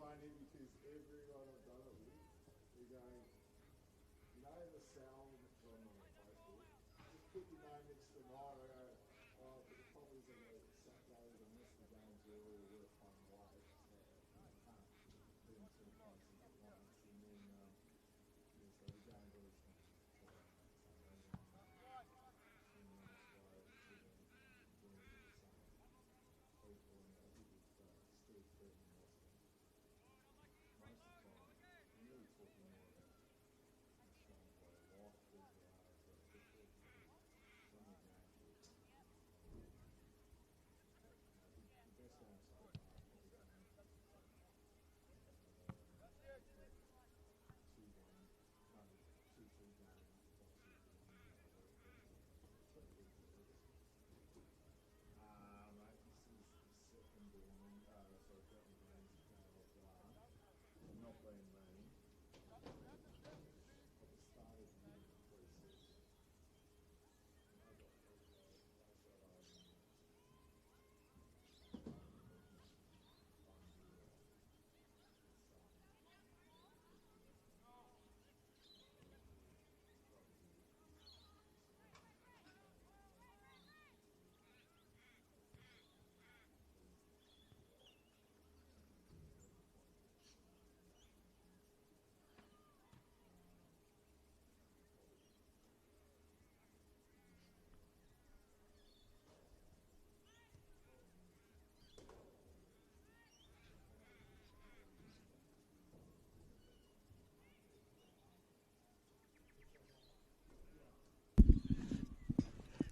funny because everyone I've done it with, they're going, you know the sound from Facebook? Just put your name next to mine. I go, oh, but the problem is that Saturdays, unless the games are all worth playing away, so I can't do them two places at once. And then, yeah, so the game always comes Friday night, Sunday night. In a nice way to them doing it with the same people. And I did with Steve Fred and Austin. Most of the time, I'm really talking more about Australian way of life, who they are, so especially because some of the games were, the best one so far probably came from two 2-2 game, obviously for the winner of the mate, this is the second one, so Bentley games that I've done. I'm not being mean. At the start of the year, the pre-season, I got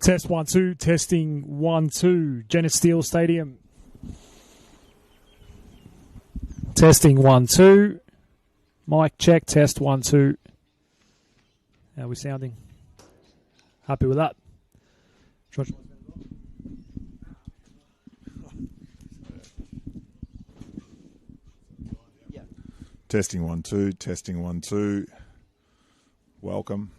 Test 1 2, testing 1 2, Janet Steele Stadium. Testing 1 2. Mic check, test 1 2. How are we sounding? Happy with that? Testing 1 2, testing 1 2. Welcome.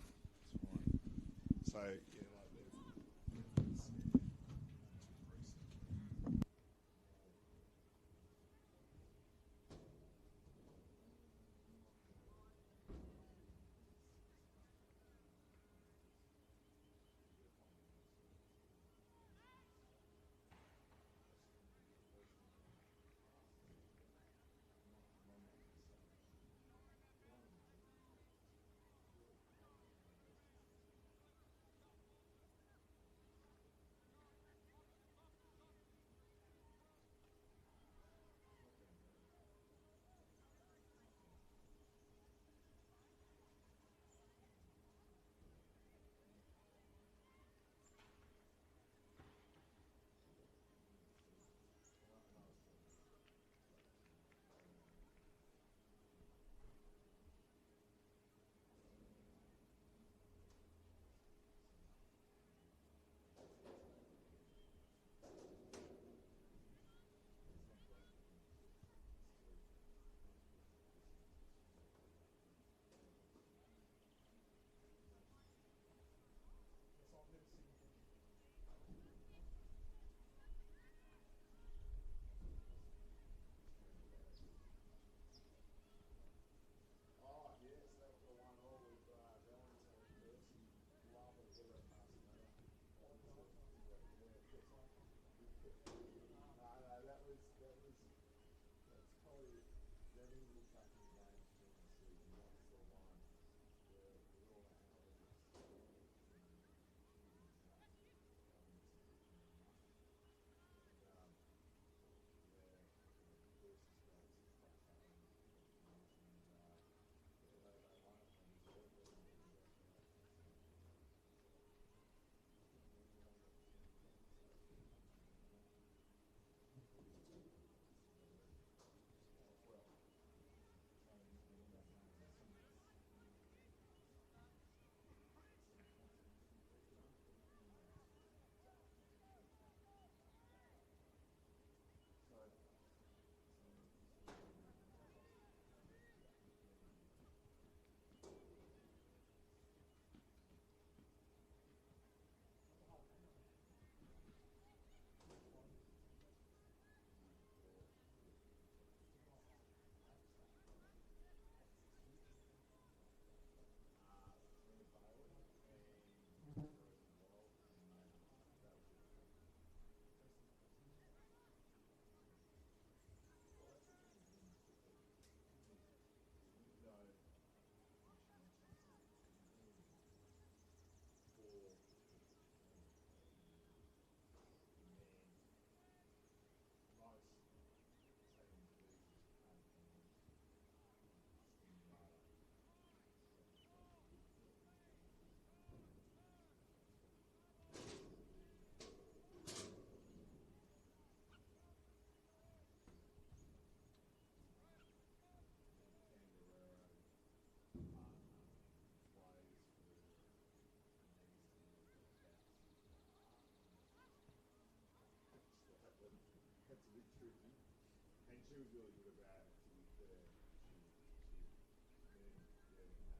And she was really good about it, to be fair. Then, yeah, in that team, it's an 11%.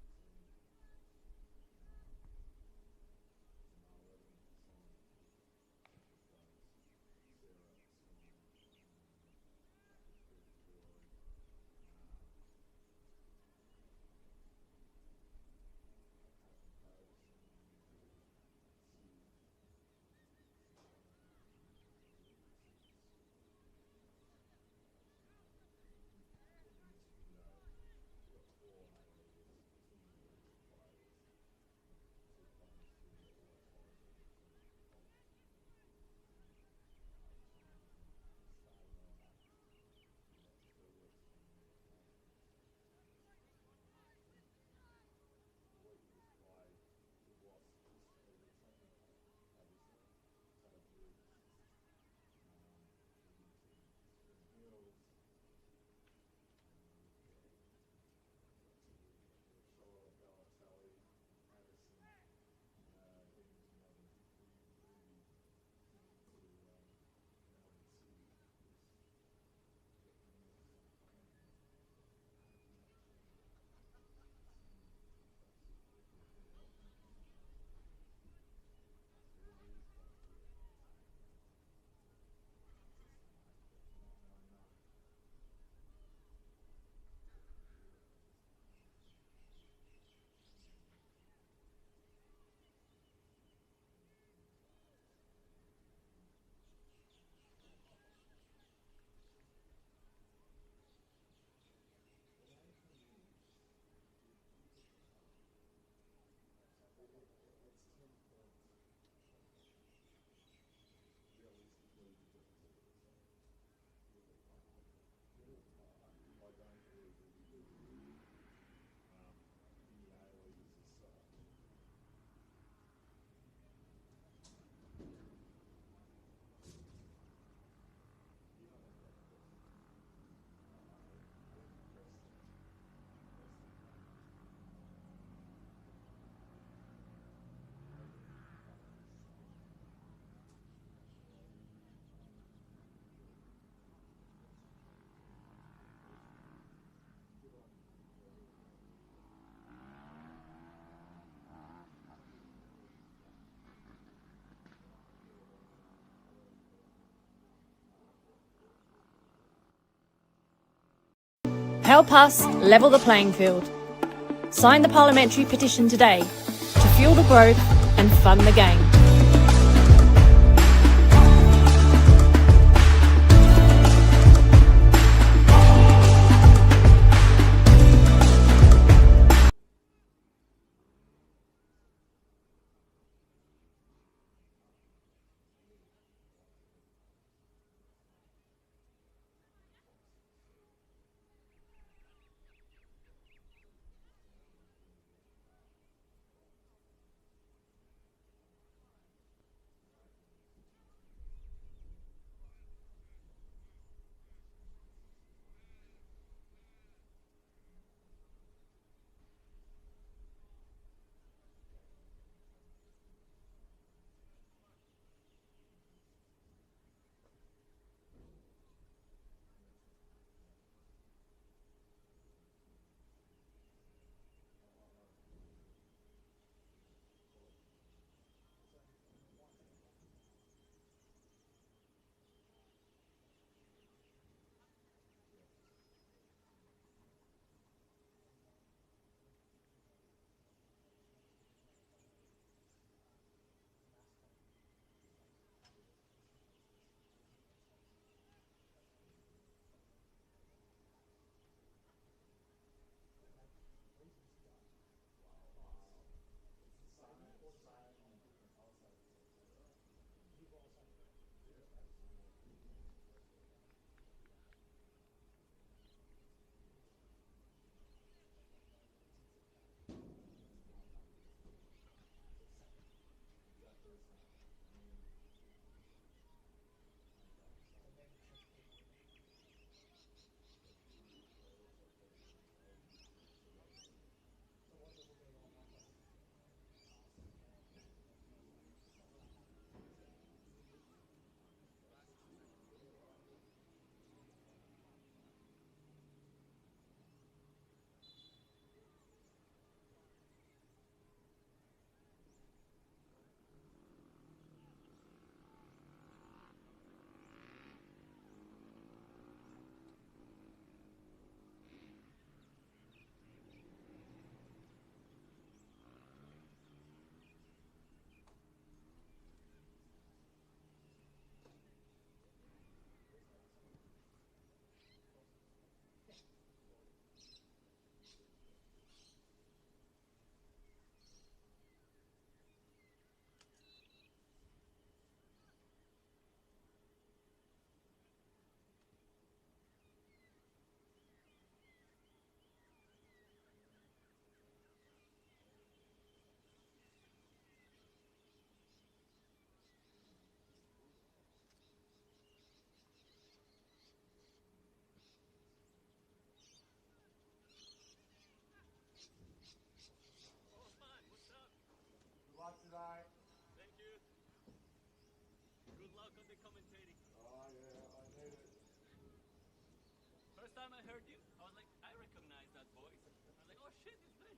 Help us level the playing field. Sign the parliamentary petition today to fuel the growth and fund the game. commentating. Oh, yeah, I need it. First time I heard you, I was like, I recognize that voice. I was like, oh shit, it's Ben.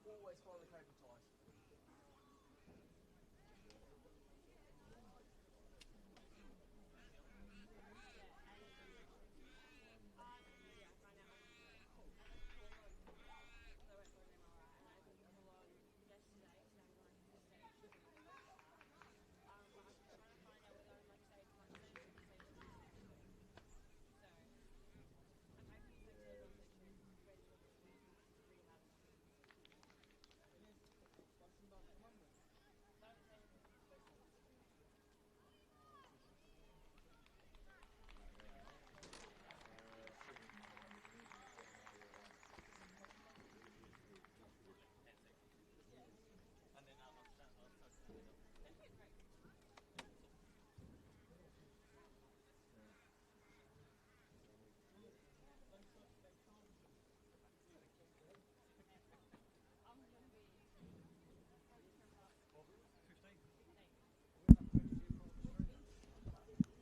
Always follow the paper ties.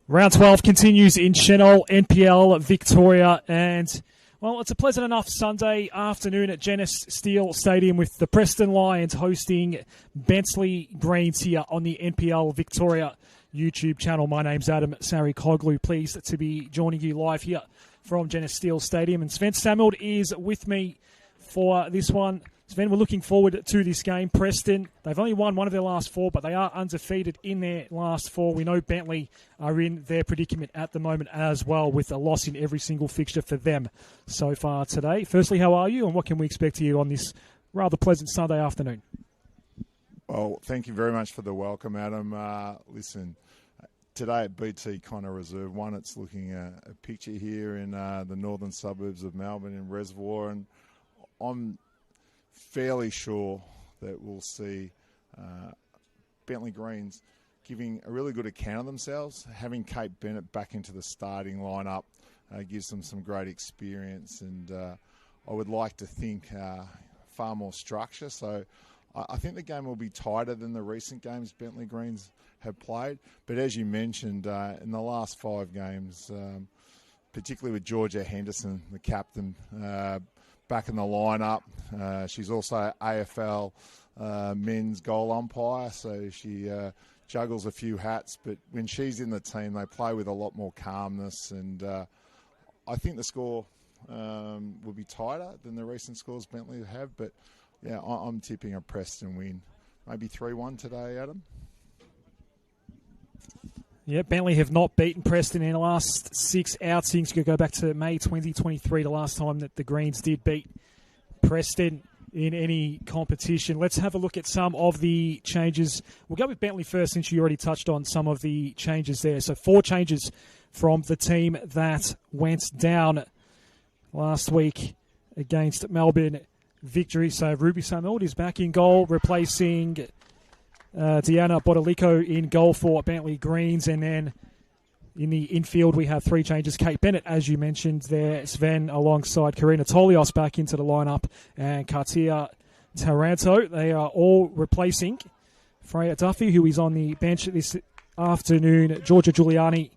Round 12 continues in Senol NPL Victoria, and well, it's a pleasant enough Sunday afternoon at Genesis Steel Stadium with the Preston Lions hosting Bentley Greens here on the NPL Victoria YouTube channel. My name's Adam Sarikoglu. Pleased to be joining you live here from Genesis Steel Stadium, and Sven Samuel is with me for this one. Sven, we're looking forward to this game. Preston, they've only won one of their last four, but they are undefeated in their last four. We know Bentley are in their predicament at the moment as well, with a loss in every single fixture for them so far today. Firstly, how are you, and what can we expect to you on this rather pleasant Sunday afternoon? Well, thank you very much for the welcome, Adam. Listen, today at BT Connor Reserve 1, it's looking a picture here in the northern suburbs of Melbourne in Reservoir, and I'm fairly sure that we'll see Bentley Greens giving a really good account of themselves. Having Kate Bennett back into the starting lineup gives them some great experience, and I would like to think far more structure. So I think the game will be tighter than the recent games Bentley Greens have played. But as you mentioned, in the last 5 games, particularly with Georgia Henderson, the captain, back in the lineup. She's also AFL men's goal umpire, so she juggles a few hats. But when she's in the team, they play with a lot more calmness, and I think the score will be tighter than the recent scores Bentley have. But yeah, I'm tipping a Preston win, maybe 3-1 today, Adam. Yeah, Bentley have not beaten Preston in the last 6 outings. You could go back to May 2023, the last time that the Greens did beat Preston in any competition. Let's have a look at some of the changes. We'll go with Bentley first, since you already touched on some of the changes there. So 4 changes from the team that went down last week against Melbourne Victory. So Ruby Samuel is back in goal, replacing Deanna Bodolico in goal for Bentley Greens. And then in the infield, we have 3 changes. Kate Bennett, as you mentioned there, Sven alongside Karina Tolios back into the lineup, and Katia Taranto. They are all replacing Freya Duffy, who is on the bench this afternoon, Georgia Giuliani,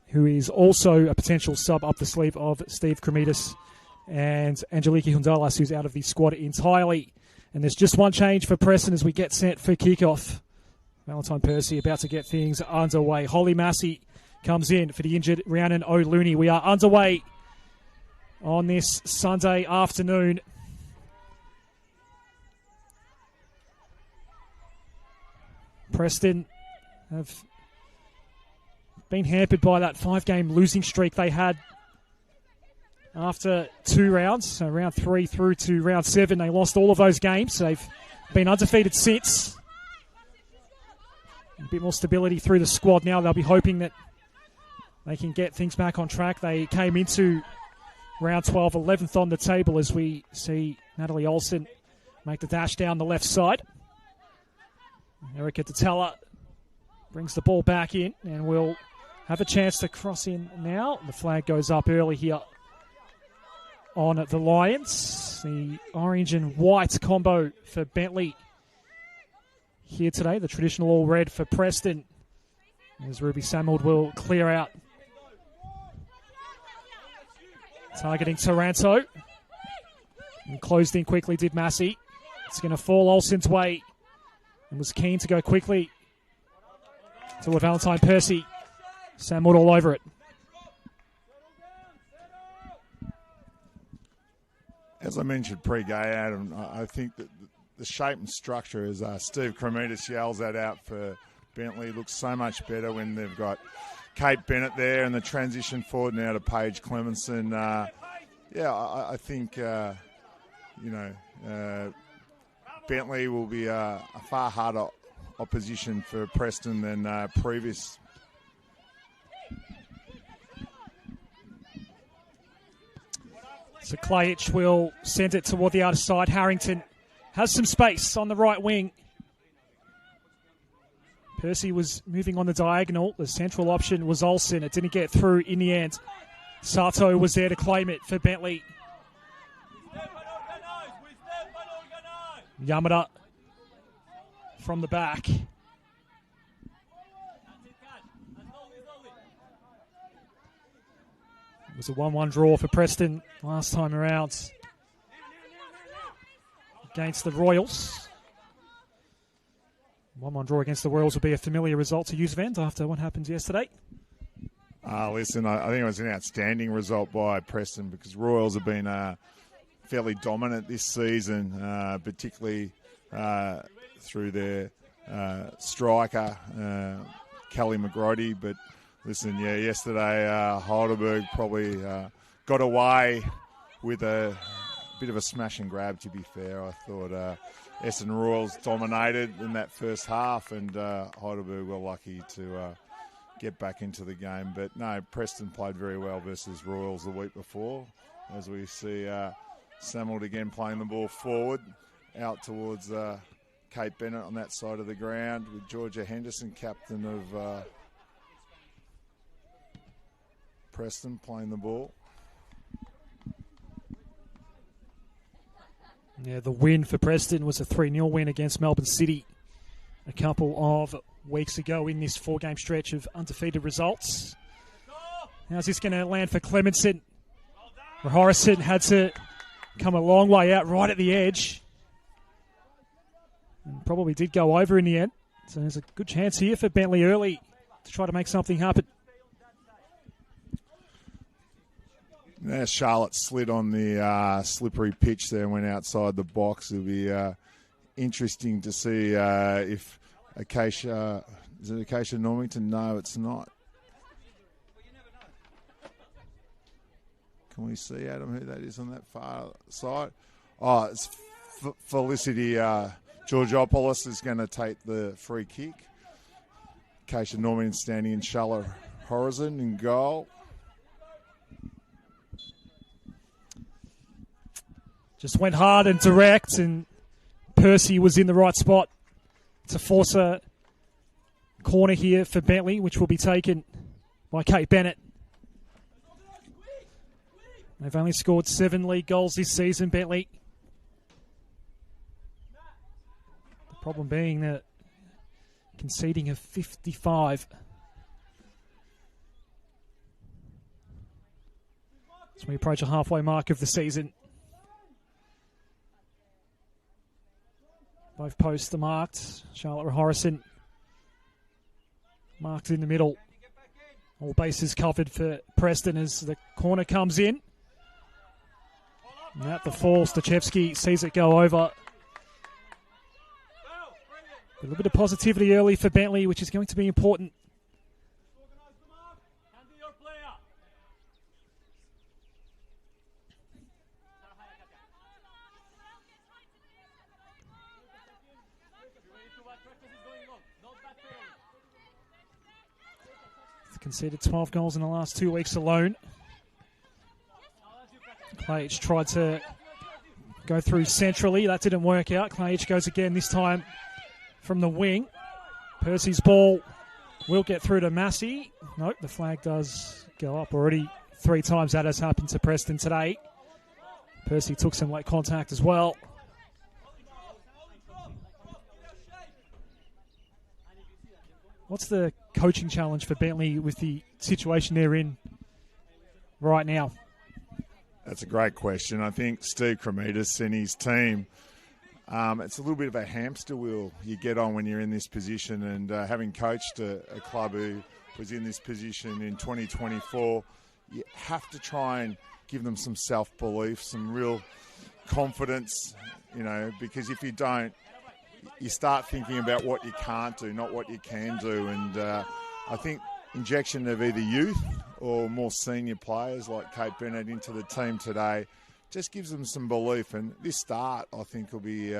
who is also a potential sub up the sleeve of Steve Kremidas, and Angeliki Hundalas, who's out of the squad entirely. And there's just one change for Preston as we get set for kickoff. Valentine Percy about to get things underway. Holly Massey comes in for the injured Rhiannon O'Looney. We are underway on this Sunday afternoon. Preston have been hampered by that 5-game losing streak they had after 2 rounds. So round 3 through to round 7, they lost all of those games. They've been undefeated since. A bit more stability through the squad now. They'll be hoping that they can get things back on track. They came into round 12 11th on the table, as we see Natalie Olsen make the dash down the left side. Erica Datella brings the ball back in and will have a chance to cross in now. The flag goes up early here on the Lions. The orange and white combo for Bentley here today. The traditional all red for Preston, as Ruby Samuel will clear out. Targeting Taranto. And closed in quickly did Massey. It's going to fall Olsen's way. And was keen to go quickly to Valentine Percy. Samuel all over it. As I mentioned pre-game, Adam, I think that the shape and structure, as Steve Kremidas yells that out for Bentley, looks so much better when they've got Kate Bennett there and the transition forward now to Paige Clemenson. I think, Bentley will be a far harder opposition for Preston than previous. So Klajic will send it toward the outer side. Harrington has some space on the right wing. Percy was moving on the diagonal. The central option was Olsen. It didn't get through in the end. Sato was there to claim it for Bentley. Yamada from the back. It was a 1-1 draw for Preston last time around against the Royals. 1-1 draw against the Royals will be a familiar result to Usvend after what happened yesterday. Listen, I think it was an outstanding result by Preston, because Royals have been fairly dominant this season, particularly through their striker, Kelly McGrody. But listen, yesterday Heidelberg probably got away with a bit of a smash and grab, to be fair. I thought Essen Royals dominated in that first half, and Heidelberg were lucky to get back into the game. But no, Preston played very well versus Royals the week before, as we see Samuel again playing the ball forward out towards Kate Bennett on that side of the ground, with Georgia Henderson, captain of Preston, playing the ball. Yeah, the win for Preston was a 3-0 win against Melbourne City a couple of weeks ago in this 4-game stretch of undefeated results. How's this going to land for Clemenson? Harrison had to come a long way out right at the edge. And probably did go over in the end. So there's a good chance here for Bentley early to try to make something happen. Now Charlotte slid on the slippery pitch there and went outside the box. It'll be interesting to see if Acacia... Is it Acacia Normington? No, it's not. Can we see, Adam, who that is on that far side? Oh, it's Felicity Georgopoulos is going to take the free kick. Acacia Normington standing in shallow horizon in goal. Just went hard and direct, and Percy was in the right spot to force a corner here for Bentley, which will be taken by Kate Bennett. They've only scored 7 league goals this season, Bentley. The problem being that conceding a 55. As we approach a halfway mark of the season. Both posts are marked. Charlotte Harrison marked in the middle. All bases covered for Preston as the corner comes in. And at the fall, Stachevsky sees it go over. A little bit of positivity early for Bentley, which is going to be important. Conceded 12 goals in the last 2 weeks alone. Clage tried to go through centrally. That didn't work out. Clage goes again, this time from the wing. Percy's ball will get through to Massey. Nope, the flag does go up already. 3 times that has happened to Preston today. Percy took some late contact as well. What's the coaching challenge for Bentley with the situation they're in right now? That's a great question. I think Steve Cremidas and his team, it's a little bit of a hamster wheel you get on when you're in this position. And having coached a club who was in this position in 2024, you have to try and give them some self-belief, some real confidence, because if you don't, you start thinking about what you can't do, not what you can do. And I think injection of either youth or more senior players like Kate Bennett into the team today just gives them some belief. And this start, I think, will be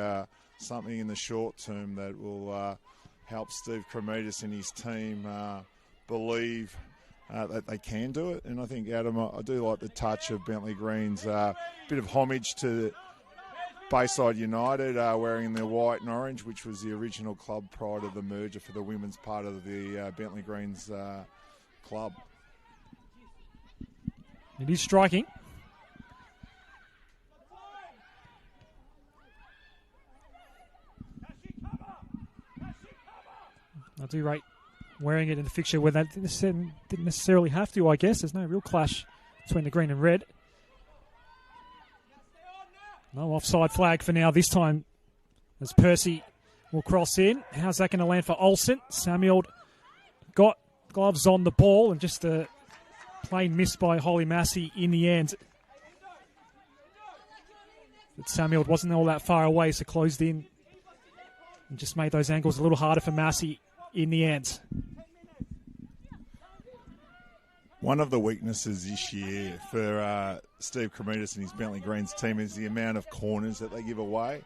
something in the short term that will help Steve Cremidas and his team believe that they can do it. And I think, Adam, I do like the touch of Bentley Green's bit of homage to Bayside United wearing their white and orange, which was the original club prior to the merger for the women's part of the Bentley Greens club. It is striking. I do rate wearing it in the fixture where they didn't necessarily have to, I guess. There's no real clash between the green and red. No offside flag for now this time as Percy will cross in. How's that going to land for Olsen? Samuel got gloves on the ball and just a plain miss by Holly Massey in the end. But Samuel wasn't all that far away, so closed in and just made those angles a little harder for Massey in the end. One of the weaknesses this year for Steve Cremidas and his Bentley Greens team is the amount of corners that they give away.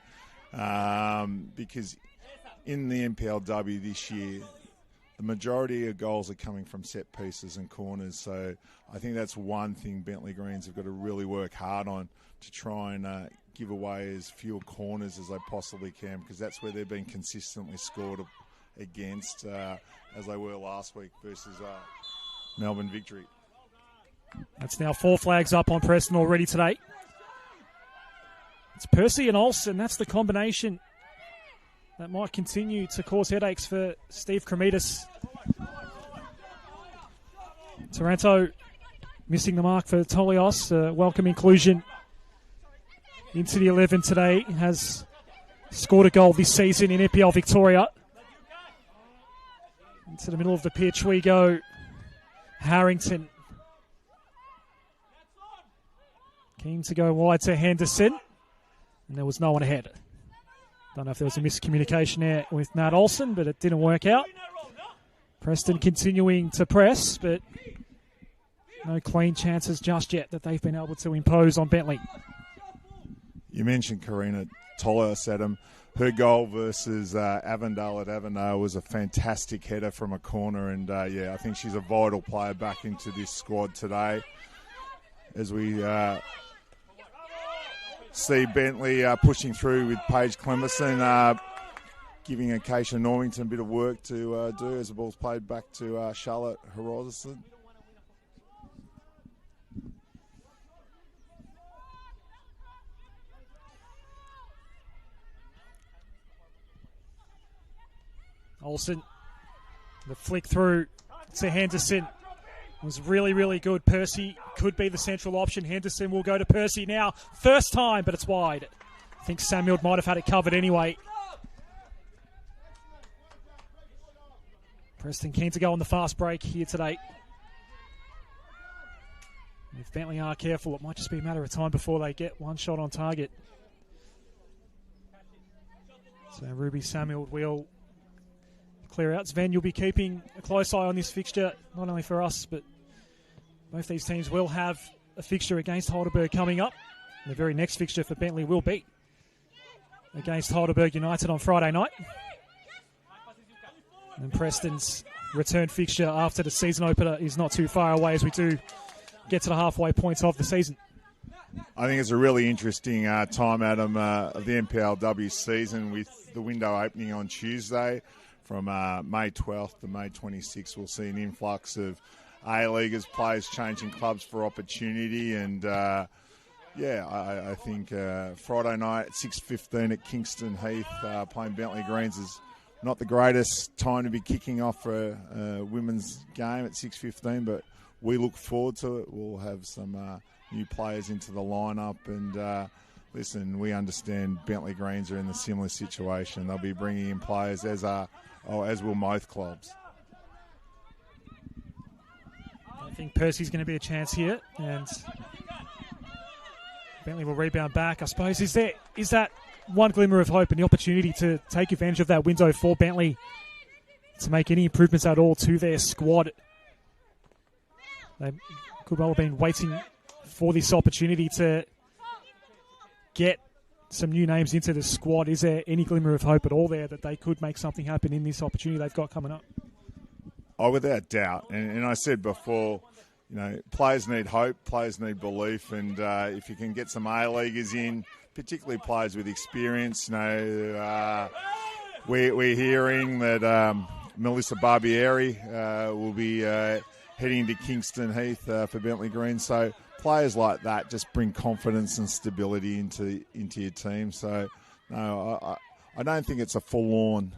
Because in the NPLW this year, the majority of goals are coming from set pieces and corners. So I think that's one thing Bentley Greens have got to really work hard on to try and give away as few corners as they possibly can, because that's where they've been consistently scored against, as they were last week versus Melbourne Victory. That's now 4 flags up on Preston already today. It's Percy and Olsen. That's the combination that might continue to cause headaches for Steve Cremidas. Taranto missing the mark for Tolios. Welcome inclusion into the 11 today, has scored a goal this season in NPL Victoria. Into the middle of the pitch we go. Harrington. Keen to go wide to Henderson. And there was no one ahead. Don't know if there was a miscommunication there with Matt Olsen, but it didn't work out. Preston continuing to press, but no clean chances just yet that they've been able to impose on Bentley. You mentioned Karina Tolios, Adam. Her goal versus Avondale at Avondale was a fantastic header from a corner, and I think she's a vital player back into this squad today. As we see Bentley pushing through with Paige Clemerson, giving Acacia Normington a bit of work to do as the ball's played back to Charlotte Horozison. Olsen, the flick through to Henderson was really, really good. Percy could be the central option. Henderson will go to Percy now. First time, but it's wide. I think Samuel might have had it covered anyway. Preston keen to go on the fast break here today. If Bentley are careful, it might just be a matter of time before they get one shot on target. So Ruby Samuel will clear out. Sven, you'll be keeping a close eye on this fixture, not only for us, but both these teams will have a fixture against Heidelberg coming up. And the very next fixture for Bentley will be against Heidelberg United on Friday night. And Preston's return fixture after the season opener is not too far away as we do get to the halfway points of the season. I think it's a really interesting time, Adam, of the NPLW season, with the window opening on Tuesday. From May 12th to May 26th, we'll see an influx of A-Leaguers, players changing clubs for opportunity. And, I think Friday night at 6:15 at Kingston Heath, playing Bentley Greens is not the greatest time to be kicking off for a women's game at 6:15, but we look forward to it. We'll have some new players into the lineup. And, listen, we understand Bentley Greens are in a similar situation. They'll be bringing in players, as will most clubs. I think Percy's going to be a chance here, and Bentley will rebound back. I suppose, is that one glimmer of hope and the opportunity to take advantage of that window for Bentley to make any improvements at all to their squad? They could well have been waiting for this opportunity to get some new names into the squad. Is there any glimmer of hope at all there that they could make something happen in this opportunity they've got coming up? Oh, without doubt. And I said before, players need hope, players need belief, and if you can get some A-Leaguers in, particularly players with experience, we're hearing that Melissa Barbieri will be heading to Kingston Heath for Bentley Green. So players like that just bring confidence and stability into your team. So, no, I don't think it's a full-on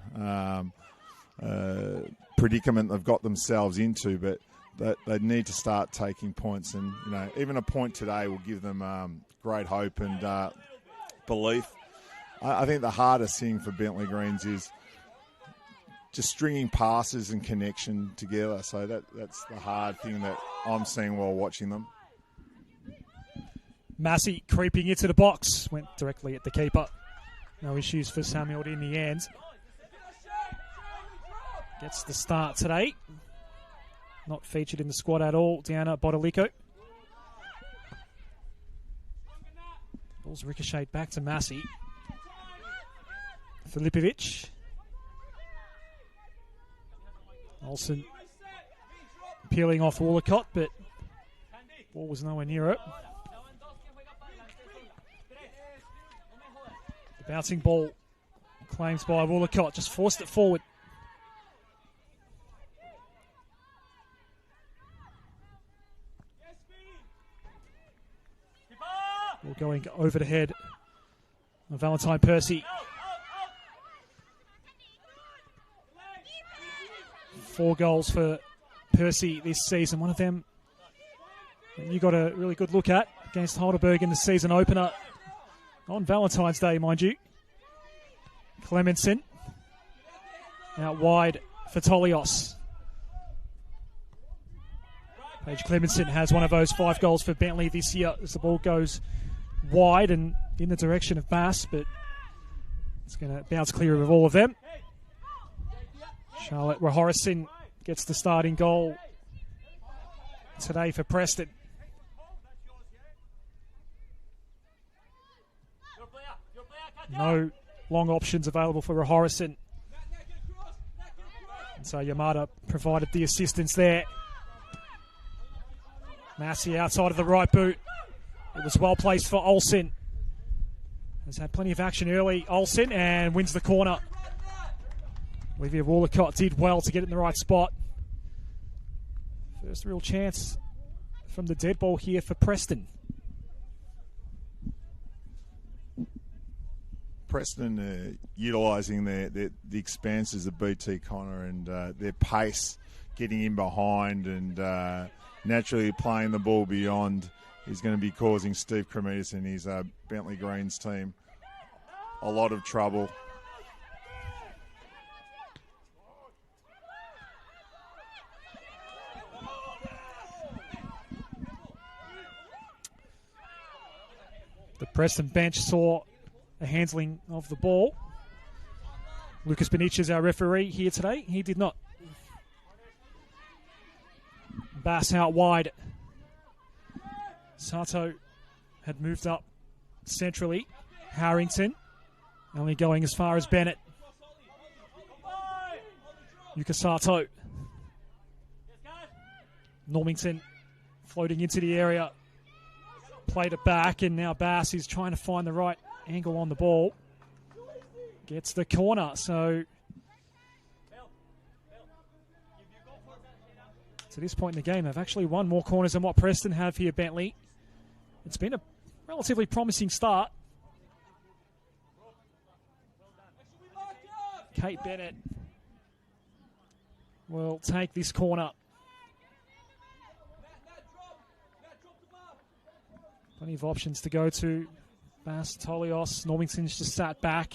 predicament they've got themselves into, but that they need to start taking points. And, even a point today will give them great hope and belief. I think the hardest thing for Bentley Greens is just stringing passes and connection together. So that's the hard thing that I'm seeing while watching them. Massey creeping into the box. Went directly at the keeper. No issues for Samuel in the end. Gets the start today. Not featured in the squad at all, Diana Bodolico. Ball's ricocheted back to Massey. Filipovic. Olsen peeling off Walcott, but ball was nowhere near it. The bouncing ball claims by Walcott, just forced it forward. Ball going over the head of Valentine Percy. 4 goals for Percy this season. One of them you got a really good look at against Heidelberg in the season opener. On Valentine's Day, mind you. Clemenson out wide for Tolios. Paige Clemenson has one of those 5 goals for Bentley this year as the ball goes wide and in the direction of Bass, but it's going to bounce clear of all of them. Charlotte Rahorison gets the starting goal today for Preston. No long options available for Rahorison. And so Yamada provided the assistance there. Massey outside of the right boot. It was well placed for Olsen. Has had plenty of action early. Olsen and wins the corner. Olivia Walcott did well to get it in the right spot. First real chance from the dead ball here for Preston. Preston utilising the expanses of BT Connor and their pace, getting in behind and naturally playing the ball beyond is going to be causing Steve Cremitas and his Bentley Greens team a lot of trouble. The Preston bench saw a handling of the ball. Lucas Benicia is our referee here today. He did not. Bass out wide. Sato had moved up centrally. Harrington only going as far as Bennett. Yuka Sato. Normington floating into the area. Played it back, and now Bass is trying to find the right angle on the ball. Gets the corner, so to this point in the game, they've actually won more corners than what Preston have here, Bentley. It's been a relatively promising start. Kate Bennett will take this corner. Plenty of options to go to. Bass, Tolios, Normington's just sat back.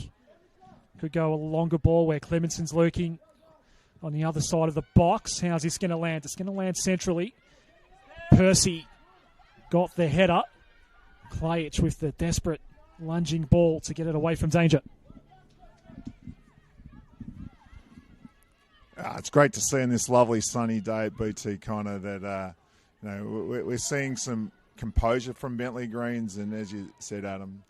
Could go a longer ball where Clemenson's lurking on the other side of the box. How's this going to land? It's going to land centrally. Percy got the header. Klajich with the desperate lunging ball to get it away from danger. It's great to see on this lovely sunny day at BT Connor that we're seeing some composure from Bentley Greens, and as you said, Adam,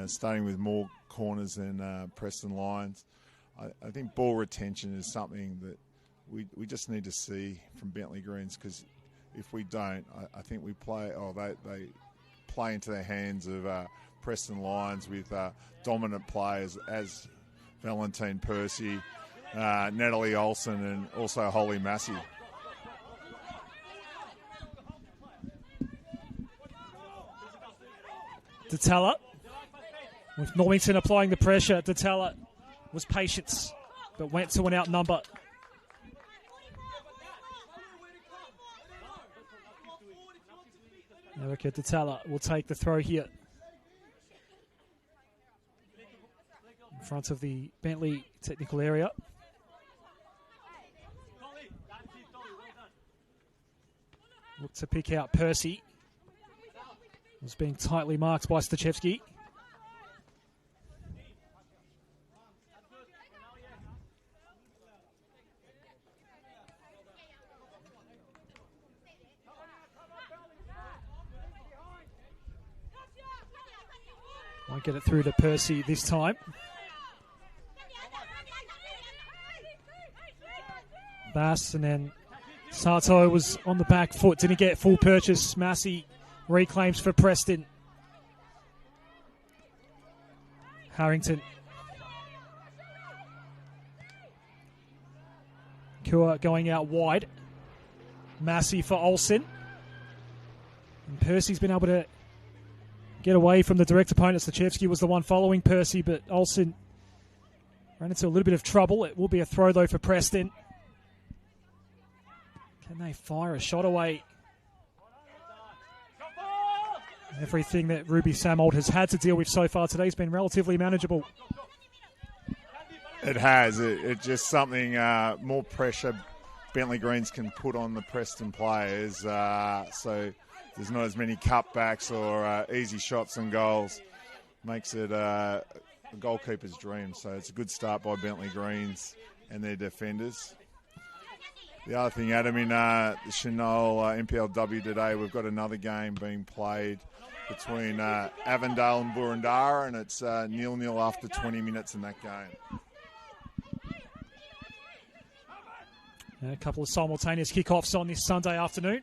starting with more corners than Preston Lions. I think ball retention is something that we just need to see from Bentley Greens, because if we don't, I think we play. They play into the hands of Preston Lions with dominant players as Valentine Percy, Natalie Olsen, and also Holly Massey. Datella, with Normington applying the pressure. Datella was patient, but went to an outnumber. Erica Datella will take the throw here. In front of the Bentley technical area. Look to pick out Percy. Was being tightly marked by Stachewski. Won't get it through to Percy this time. Bass, and then Sato was on the back foot. Didn't get full purchase. Massey reclaims for Preston. Harrington. Kua going out wide. Massey for Olsen. And Percy's been able to get away from the direct opponent. Stachewski was the one following Percy, but Olsen ran into a little bit of trouble. It will be a throw, though, for Preston. Can they fire a shot away? Everything that Ruby Samold has had to deal with so far today has been relatively manageable. It has. It's just something more pressure Bentley Greens can put on the Preston players. So there's not as many cutbacks or easy shots and goals. Makes it a goalkeeper's dream. So it's a good start by Bentley Greens and their defenders. The other thing, Adam, in the Senol NPLW today, we've got another game being played between Avondale and Burundara, and it's 0-0 after 20 minutes in that game. A couple of simultaneous kickoffs on this Sunday afternoon.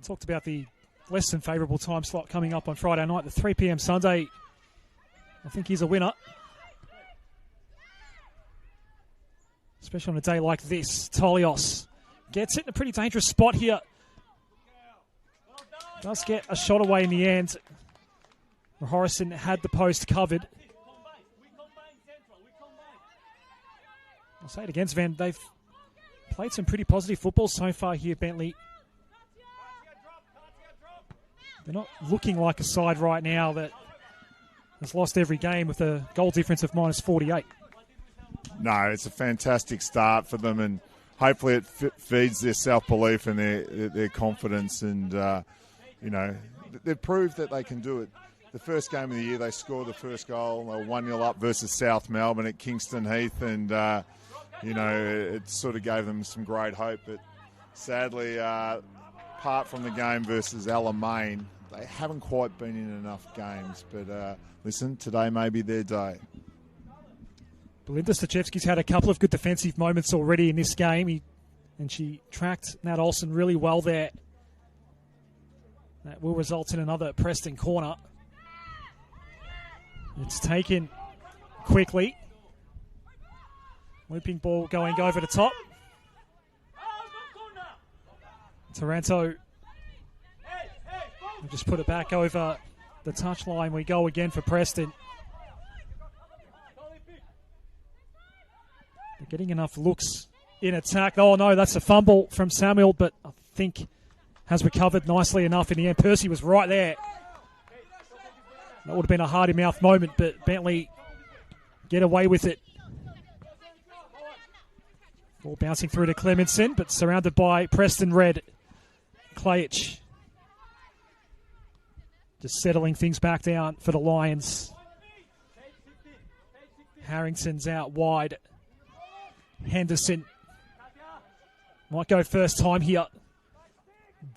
Talked about the less than favourable time slot coming up on Friday night, the 3 p.m. Sunday. I think he's a winner. Especially on a day like this. Tolios gets it in a pretty dangerous spot here. Does get a shot away in the end. Horrison had the post covered. I'll say it again, Sven. They've played some pretty positive football so far here, Bentley. They're not looking like a side right now that has lost every game with a goal difference of minus 48. No, it's a fantastic start for them, and hopefully it feeds their self-belief and their confidence. And, they've proved that they can do it. The first game of the year, they scored the first goal. They were 1-0 up versus South Melbourne at Kingston Heath, and, it sort of gave them some great hope. But sadly, apart from the game versus Alamein, they haven't quite been in enough games. But listen, today may be their day. Belinda Stachevski's had a couple of good defensive moments already in this game, and she tracked Nat Olsen really well there. That will result in another Preston corner. It's taken quickly. Looping ball going over the top. Taranto will just put it back over the touchline. We go again for Preston. They're getting enough looks in attack. Oh no, that's a fumble from Samuel, but I think has recovered nicely enough in the end. Percy was right there. That would have been a hardy-mouth moment, but Bentley get away with it. Ball bouncing through to Clemenson, but surrounded by Preston Red. Klajich just settling things back down for the Lions. Harrington's out wide. Henderson might go first time here.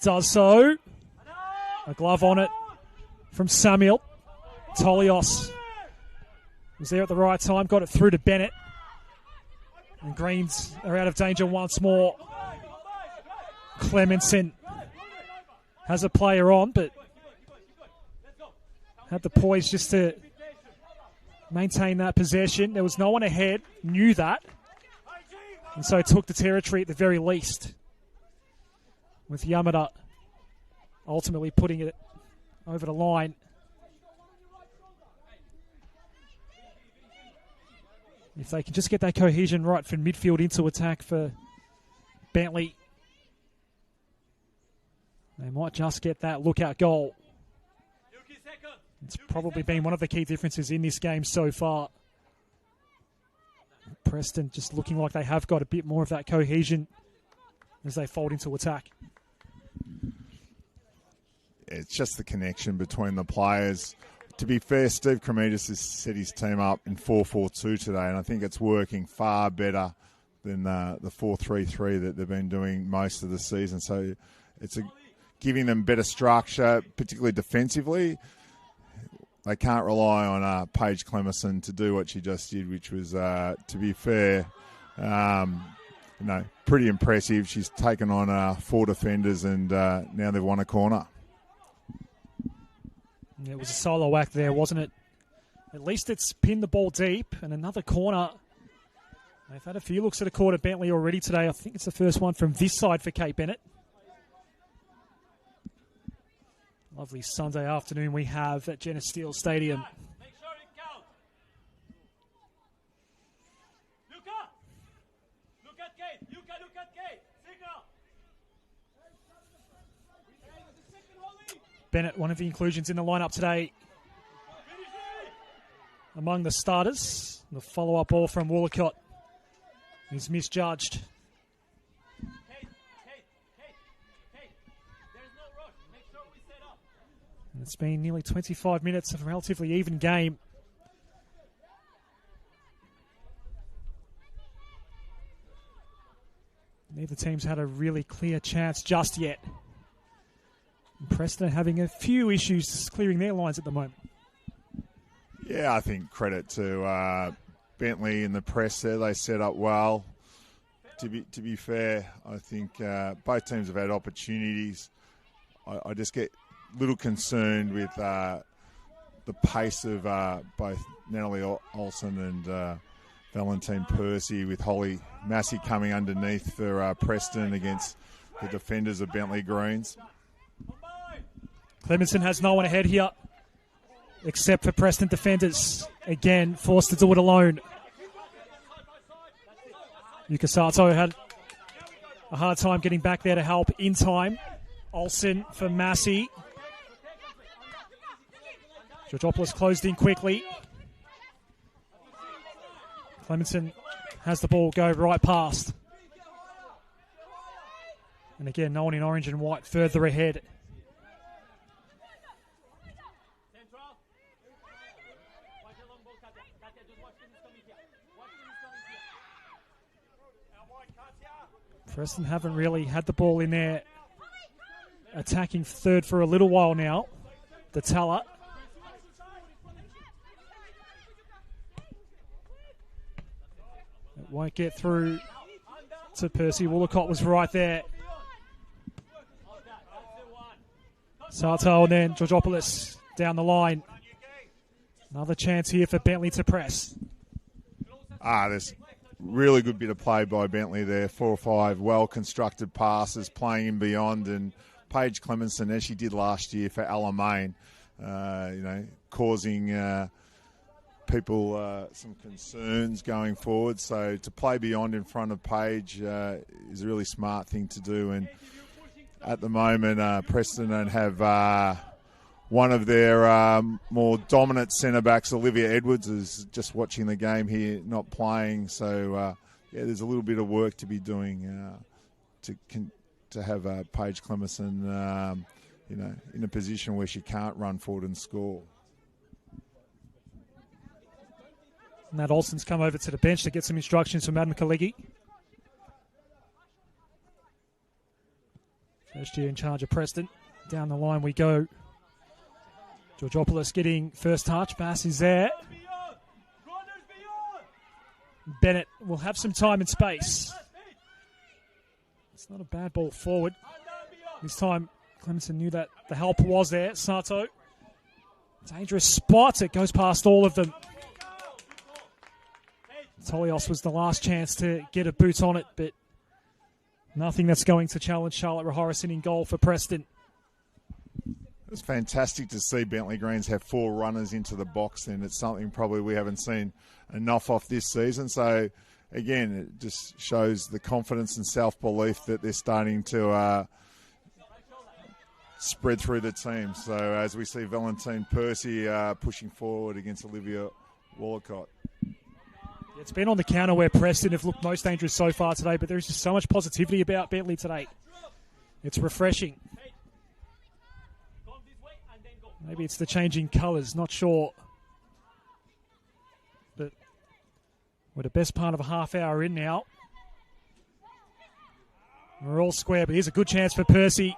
Does so. A glove on it from Samuel. Tolios was there at the right time, got it through to Bennett. And Greens are out of danger once more. Clemenson has a player on, but had the poise just to maintain that possession. There was no one ahead, knew that, and so took the territory at the very least, with Yamada ultimately putting it over the line. If they can just get that cohesion right from midfield into attack for Bentley, they might just get that lookout goal. It's probably been one of the key differences in this game so far. Preston just looking like they have got a bit more of that cohesion as they fold into attack. It's just the connection between the players. To be fair, Steve Cremidas has set his team up in 4-4-2 today, and I think it's working far better than the 4-3-3 that they've been doing most of the season. So it's giving them better structure, particularly defensively. They can't rely on Paige Clemenson to do what she just did, which was, to be fair, pretty impressive. She's taken on 4 defenders, and now they've won a corner. It was a solo act there, wasn't it? At least it's pinned the ball deep, and another corner. They've had a few looks at a corner Bentley already today. I think it's the first one from this side for Kate Bennett. Lovely Sunday afternoon we have at Jenna Steele Stadium. Make sure it counts. Look at Kate. Look at Kate. Signal. Bennett, one of the inclusions in the lineup today. Among the starters, the follow-up ball from Woolacott is misjudged. And it's been nearly 25 minutes of a relatively even game. Neither team's had a really clear chance just yet. And Preston having a few issues clearing their lines at the moment. Yeah, I think credit to Bentley and the press there. They set up well. To be fair, I think both teams have had opportunities. I just get a little concerned with the pace of both Natalie Olsen and Valentine Percy, with Holly Massey coming underneath for Preston against the defenders of Bentley Greens. Clemenson has no one ahead here except for Preston defenders. Again, forced to do it alone. Yuka Sato had a hard time getting back there to help in time. Olsen for Massey. Georgopoulos closed in quickly. Clemenson has the ball go right past. And again, no one in orange and white further ahead. Preston haven't really had the ball in there attacking third for a little while now. The Tala. It won't get through to Percy. Woolacott was right there. Sato and then Georgopoulos down the line. Another chance here for Bentley to press. There's really good bit of play by Bentley there. 4 or 5 well-constructed passes, playing in beyond, and Paige Clemenson, as she did last year for Alamein, causing people some concerns going forward. So to play beyond in front of Paige is a really smart thing to do. And at the moment, Preston don't have one of their more dominant centre-backs. Olivia Edwards is just watching the game here, not playing. So, there's a little bit of work to be doing to have Paige Clemenson, in a position where she can't run forward and score. Nat Olsen's come over to the bench to get some instructions from Madam Kaligi. First year in charge of Preston. Down the line we go. Georgopoulos getting first touch. Bass is there. Bennett will have some time and space. It's not a bad ball forward. This time, Clemenson knew that the help was there. Sato. Dangerous spot. It goes past all of them. Tolios was the last chance to get a boot on it, but nothing that's going to challenge Charlotte Rahorison in goal for Preston. It's fantastic to see Bentley Greens have 4 runners into the box, and it's something probably we haven't seen enough of this season. So, again, it just shows the confidence and self-belief that they're starting to spread through the team. So, as we see Valentine Percy pushing forward against Olivia Woolacott. It's been on the counter where Preston have looked most dangerous so far today, but there's just so much positivity about Bentley today. It's refreshing. Maybe it's the changing colours, not sure. But we're the best part of a half hour in now. We're all square, but here's a good chance for Percy.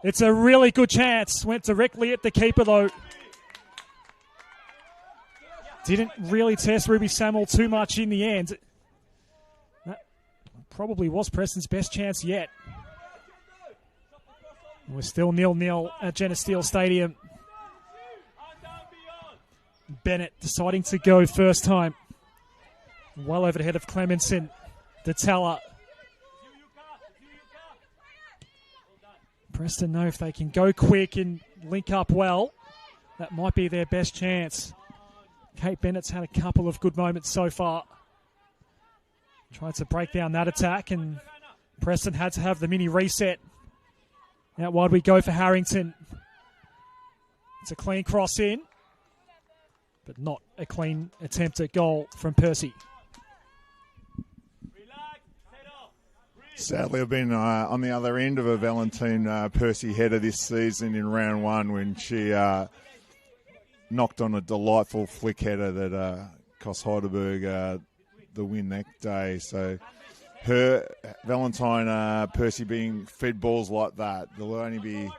It's a really good chance. Went directly at the keeper, though. Didn't really test Ruby Samuel too much in the end. That probably was Preston's best chance yet. We're still 0-0 at Geneseo Stadium. Bennett deciding to go first time. Well over the head of Clemenson. Datella. Preston know if they can go quick and link up well, that might be their best chance. Kate Bennett's had a couple of good moments so far. Tried to break down that attack, and Preston had to have the mini reset. Out wide we go for Harrington. It's a clean cross in, but not a clean attempt at goal from Percy. Sadly, I've been on the other end of a Valentine Percy header this season in round one when she knocked on a delightful flick header that cost Heidelberg the win that day. So her Valentine Percy being fed balls like that, there'll only be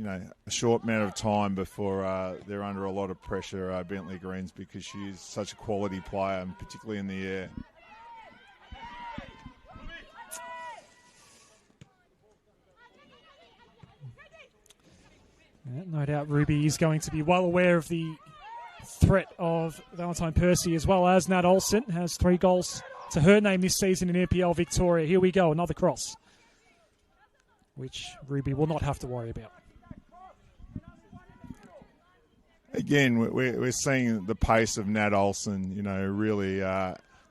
a short amount of time before they're under a lot of pressure, Bentley Greens, because she's such a quality player, and particularly in the air. Yeah, no doubt Ruby is going to be well aware of the threat of Valentine Percy, as well as Nat Olsen has 3 goals to her name this season in NPL Victoria. Here we go, another cross, which Ruby will not have to worry about. Again, we're seeing the pace of Nat Olsen, really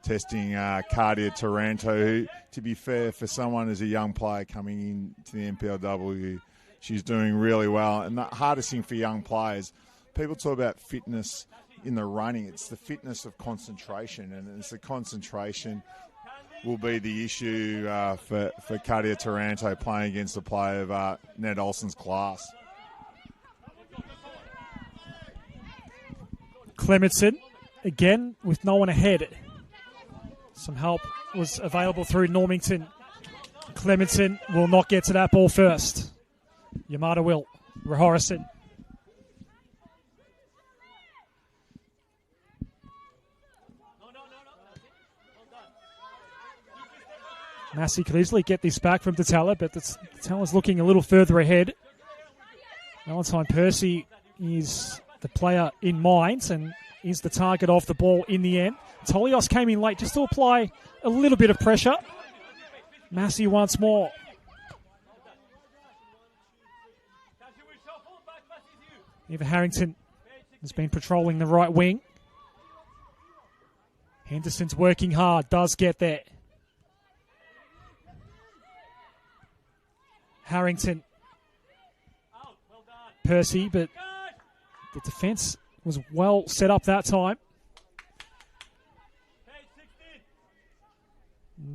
testing Cardia Taranto, who, to be fair, for someone as a young player coming into the NPLW, she's doing really well. And the hardest thing for young players, people talk about fitness in the running. It's the fitness of concentration, and it's the concentration will be the issue for Cardia Taranto playing against a player of Ned Olsen's class. Clementson, again, with no one ahead. Some help was available through Normington. Clementson will not get to that ball first. Yamada will. Rahorison. Massey could easily get this back from Datella, but Datella's looking a little further ahead. Valentine Percy is the player in mind and is the target of the ball in the end. Tolios came in late just to apply a little bit of pressure. Massey once more. Eva Harrington has been patrolling the right wing. Henderson's working hard, does get there. Harrington. Percy, but the defence was well set up that time.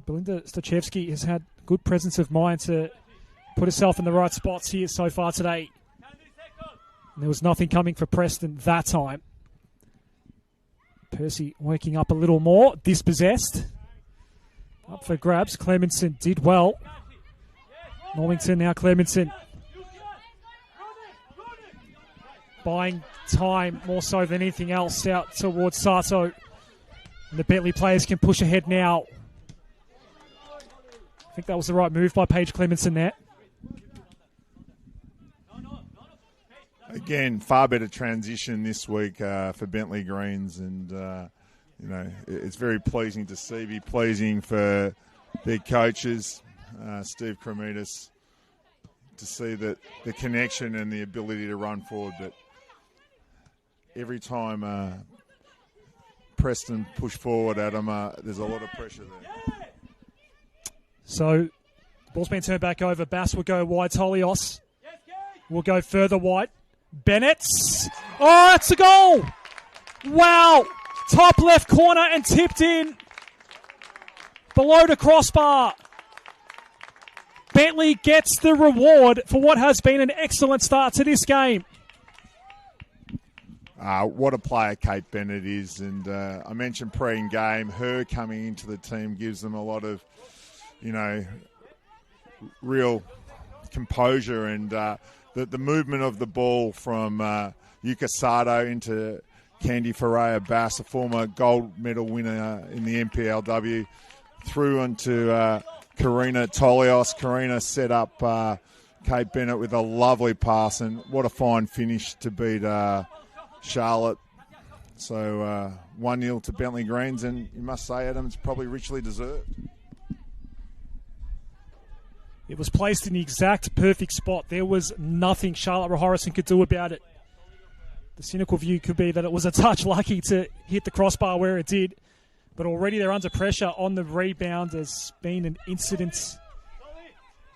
Belinda Stachevsky has had good presence of mind to put herself in the right spots here so far today. And there was nothing coming for Preston that time. Percy working up a little more, dispossessed. Up for grabs. Clementson did well. Normington, now Clementson. Buying time more so than anything else out towards Sato. And the Bentley players can push ahead now. I think that was the right move by Paige Clementson there. Again, far better transition this week for Bentley Greens, and it's very pleasing to see. Be pleasing for their coaches, Steve Kremidas, to see that the connection and the ability to run forward. But every time Preston push forward at them, there's a lot of pressure there. So, ball's been turned back over. Bass will go wide. Tolios will go further wide. Bennett. Oh, it's a goal! Wow! Top left corner and tipped in. Below the crossbar. Bentley gets the reward for what has been an excellent start to this game. What a player Kate Bennett is. And I mentioned pre-game, her coming into the team gives them a lot of, real composure, and the movement of the ball from Yuka Sato into Candy Ferreira Bass, a former gold medal winner in the NPLW, through onto Karina Tolios. Karina set up Kate Bennett with a lovely pass, and what a fine finish to beat Charlotte. So 1-0 to Bentley Greens, and you must say, Adam, it's probably richly deserved. It was placed in the exact perfect spot. There was nothing Charlotte Rahorison could do about it. The cynical view could be that it was a touch lucky to hit the crossbar where it did, but already they're under pressure on the rebound. There's been an incident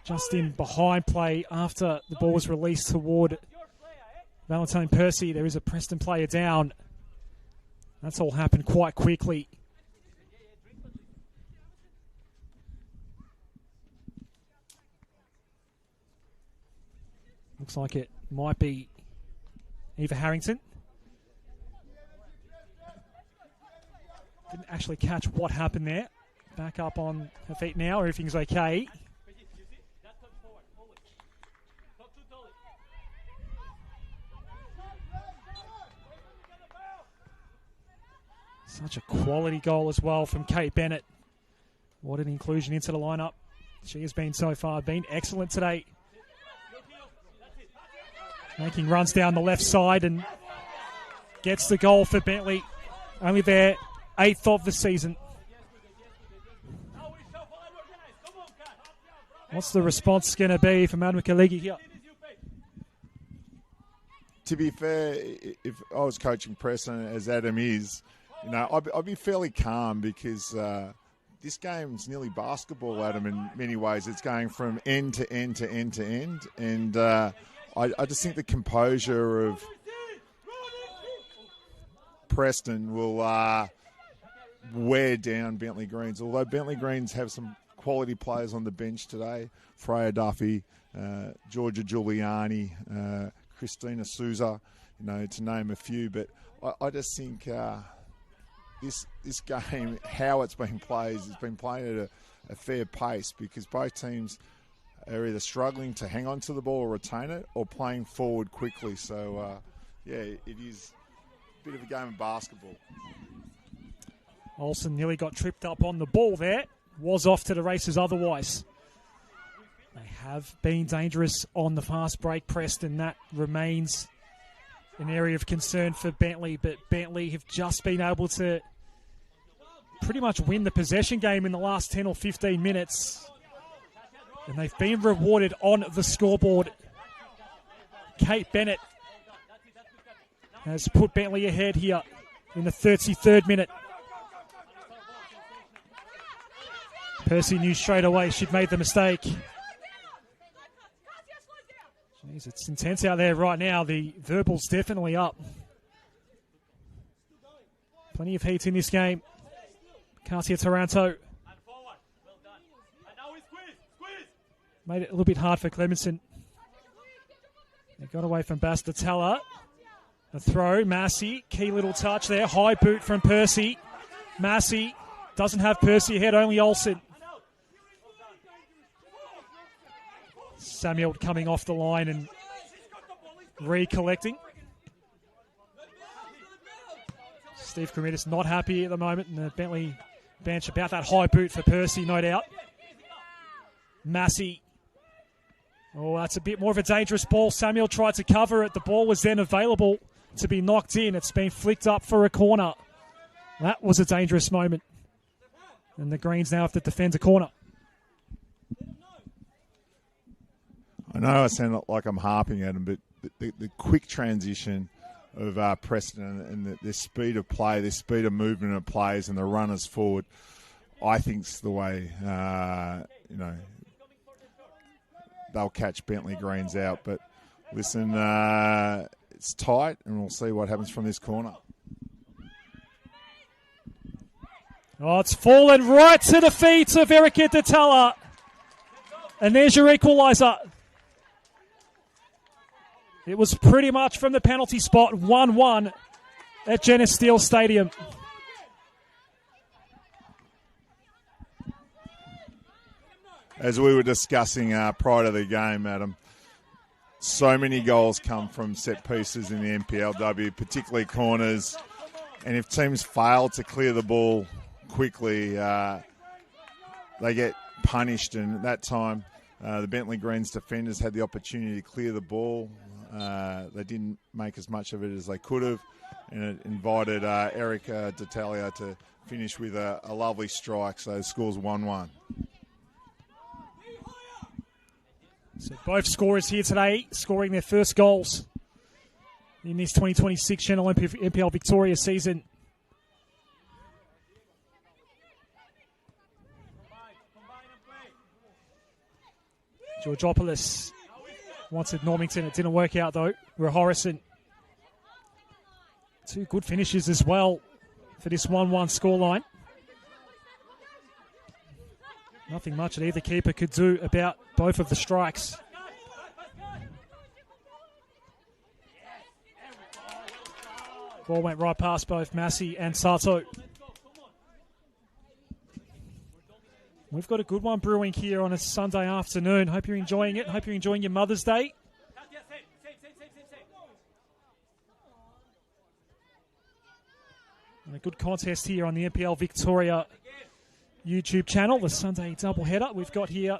just in behind play after the ball was released toward Valentine Percy. There is a Preston player down. That's all happened quite quickly. Looks like it might be Eva Harrington. Didn't actually catch what happened there. Back up on her feet now. Everything's okay. Such a quality goal as well from Kate Bennett. What an inclusion into the lineup. She has been so far, been excellent today. Making runs down the left side and gets the goal for Bentley. Only their 8th of the season. What's the response going to be from Madam Kaligi here? To be fair, if I was coaching Preston as Adam is, I'd be fairly calm because this game's nearly basketball, Adam, in many ways. It's going from end to end to end to end. And I just think the composure of Preston will wear down Bentleigh Greens. Although Bentleigh Greens have some quality players on the bench today. Freya Duffy, Georgia Giuliani, Christina Souza, to name a few. But I just think this game, how it's been played, has been played at a fair pace because both teams are either struggling to hang on to the ball or retain it or playing forward quickly. So, it is a bit of a game of basketball. Olsen nearly got tripped up on the ball there. Was off to the races otherwise. They have been dangerous on the fast break, Preston. That remains an area of concern for Bentley, but Bentley have just been able to pretty much win the possession game in the last 10 or 15 minutes. And they've been rewarded on the scoreboard. Kate Bennett has put Bentley ahead here in the 33rd minute. Percy knew straight away she'd made the mistake. Jeez, it's intense out there right now. The verbal's definitely up. Plenty of heat in this game. Katia Taranto made it a little bit hard for Clemenson. They got away from Bastatella. A throw, Massey, key little touch there. High boot from Percy. Massey doesn't have Percy ahead, only Olsen. Samuel coming off the line and recollecting. Steve Cremidas not happy at the moment in the Bentley bench about that high boot for Percy, no doubt. Massey. Oh, that's a bit more of a dangerous ball. Samuel tried to cover it. The ball was then available to be knocked in. It's been flicked up for a corner. That was a dangerous moment. And the Greens now have to defend a corner. I know I sound like I'm harping at him, but the quick transition of Preston and the speed of play, the speed of movement of plays and the runners forward, I think's the way, they'll catch Bentley Greens out. But listen, it's tight and we'll see what happens from this corner. Oh, it's fallen right to the feet of Erica Datella. And there's your equaliser. It was pretty much from the penalty spot, 1-1 at Genesis Steel Stadium. As we were discussing prior to the game, Adam, so many goals come from set pieces in the NPLW, particularly corners. And if teams fail to clear the ball quickly, they get punished. And at that time, the Bentley Greens defenders had the opportunity to clear the ball. They didn't make as much of it as they could have, and it invited Erica D'Italia to finish with a lovely strike. So the score's 1-1. So both scorers here today scoring their first goals in this 2026 Senol NPL Victoria season. Georgopoulos wanted Normington. It didn't work out, though. Rahorison Two good finishes as well for this 1-1 scoreline. Nothing much that either keeper could do about both of the strikes. Ball went right past both Massey and Sato. We've got a good one brewing here on a Sunday afternoon. Hope you're enjoying it. Hope you're enjoying your Mother's Day. And a good contest here on the NPL Victoria YouTube channel, the Sunday doubleheader we've got here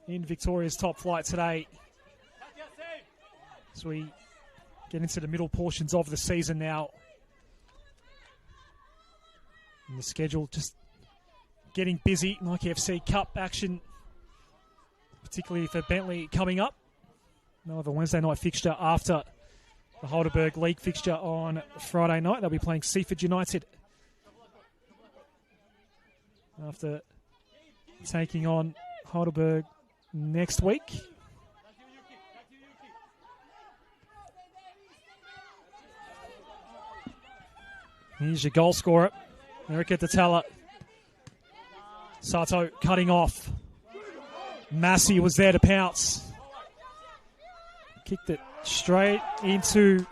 in Victoria's top flight today. As we get into the middle portions of the season now. And the schedule just getting busy. Nike FC Cup action, particularly for Bentley, coming up. They'll have a Wednesday night fixture after the Heidelberg League fixture on Friday night. They'll be playing Seaford United after taking on Heidelberg next week. Here's your goal scorer, Erika Tatala. Sato cutting off. Massey was there to pounce. Kicked it straight into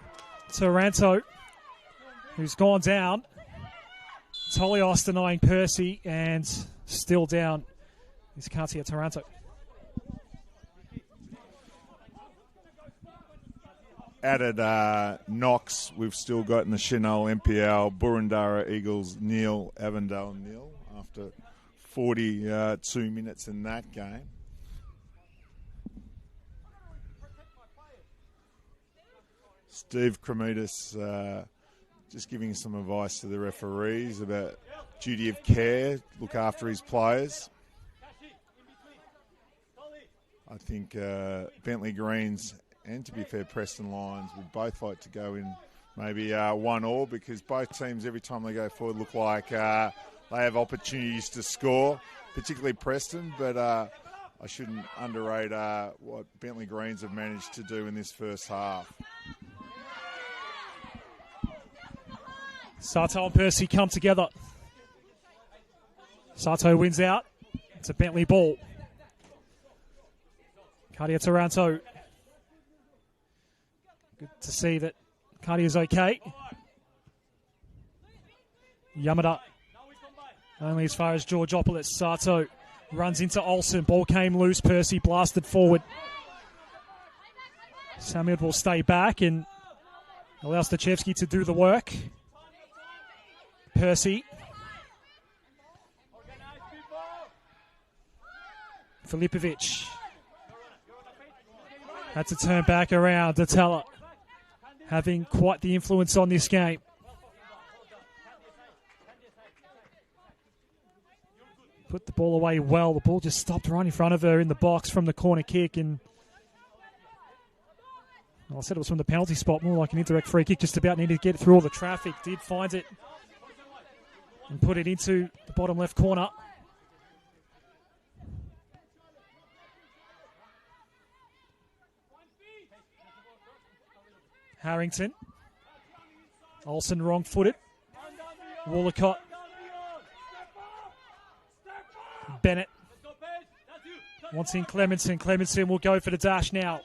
Taranto, who's gone down. Tolios denying Percy, and still down is Katia Taranto. Added knocks, we've still got in the Senol NPL, Burundara Eagles nil, Avondale nil after 42 minutes in that game. Steve Cremidas just giving some advice to the referees about duty of care, look after his players. I think Bentley Greens and, to be fair, Preston Lions would both like to go in maybe 1-1, because both teams, every time they go forward, look like they have opportunities to score, particularly Preston, but I shouldn't underrate what Bentley Greens have managed to do in this first half. Sato and Percy come together. Sato wins out. It's a Bentley ball. Katia Taranto. Good to see that Katia's okay. Yamada only as far as Georgopoulos. Sato runs into Olsen. Ball came loose. Percy blasted forward. Samuel will stay back and allows Stachevski to do the work. Percy. Filipovic. Had to turn back around. Datella having quite the influence on this game. Put the ball away well. The ball just stopped right in front of her in the box from the corner kick. And I said it was from the penalty spot, more like an indirect free kick, just about needed to get through all the traffic. Did find it and put it into the bottom left corner. Harrington. Olsen wrong-footed. Woolacott. Bennett. Wants in Clemenson. Clemenson will go for the dash now.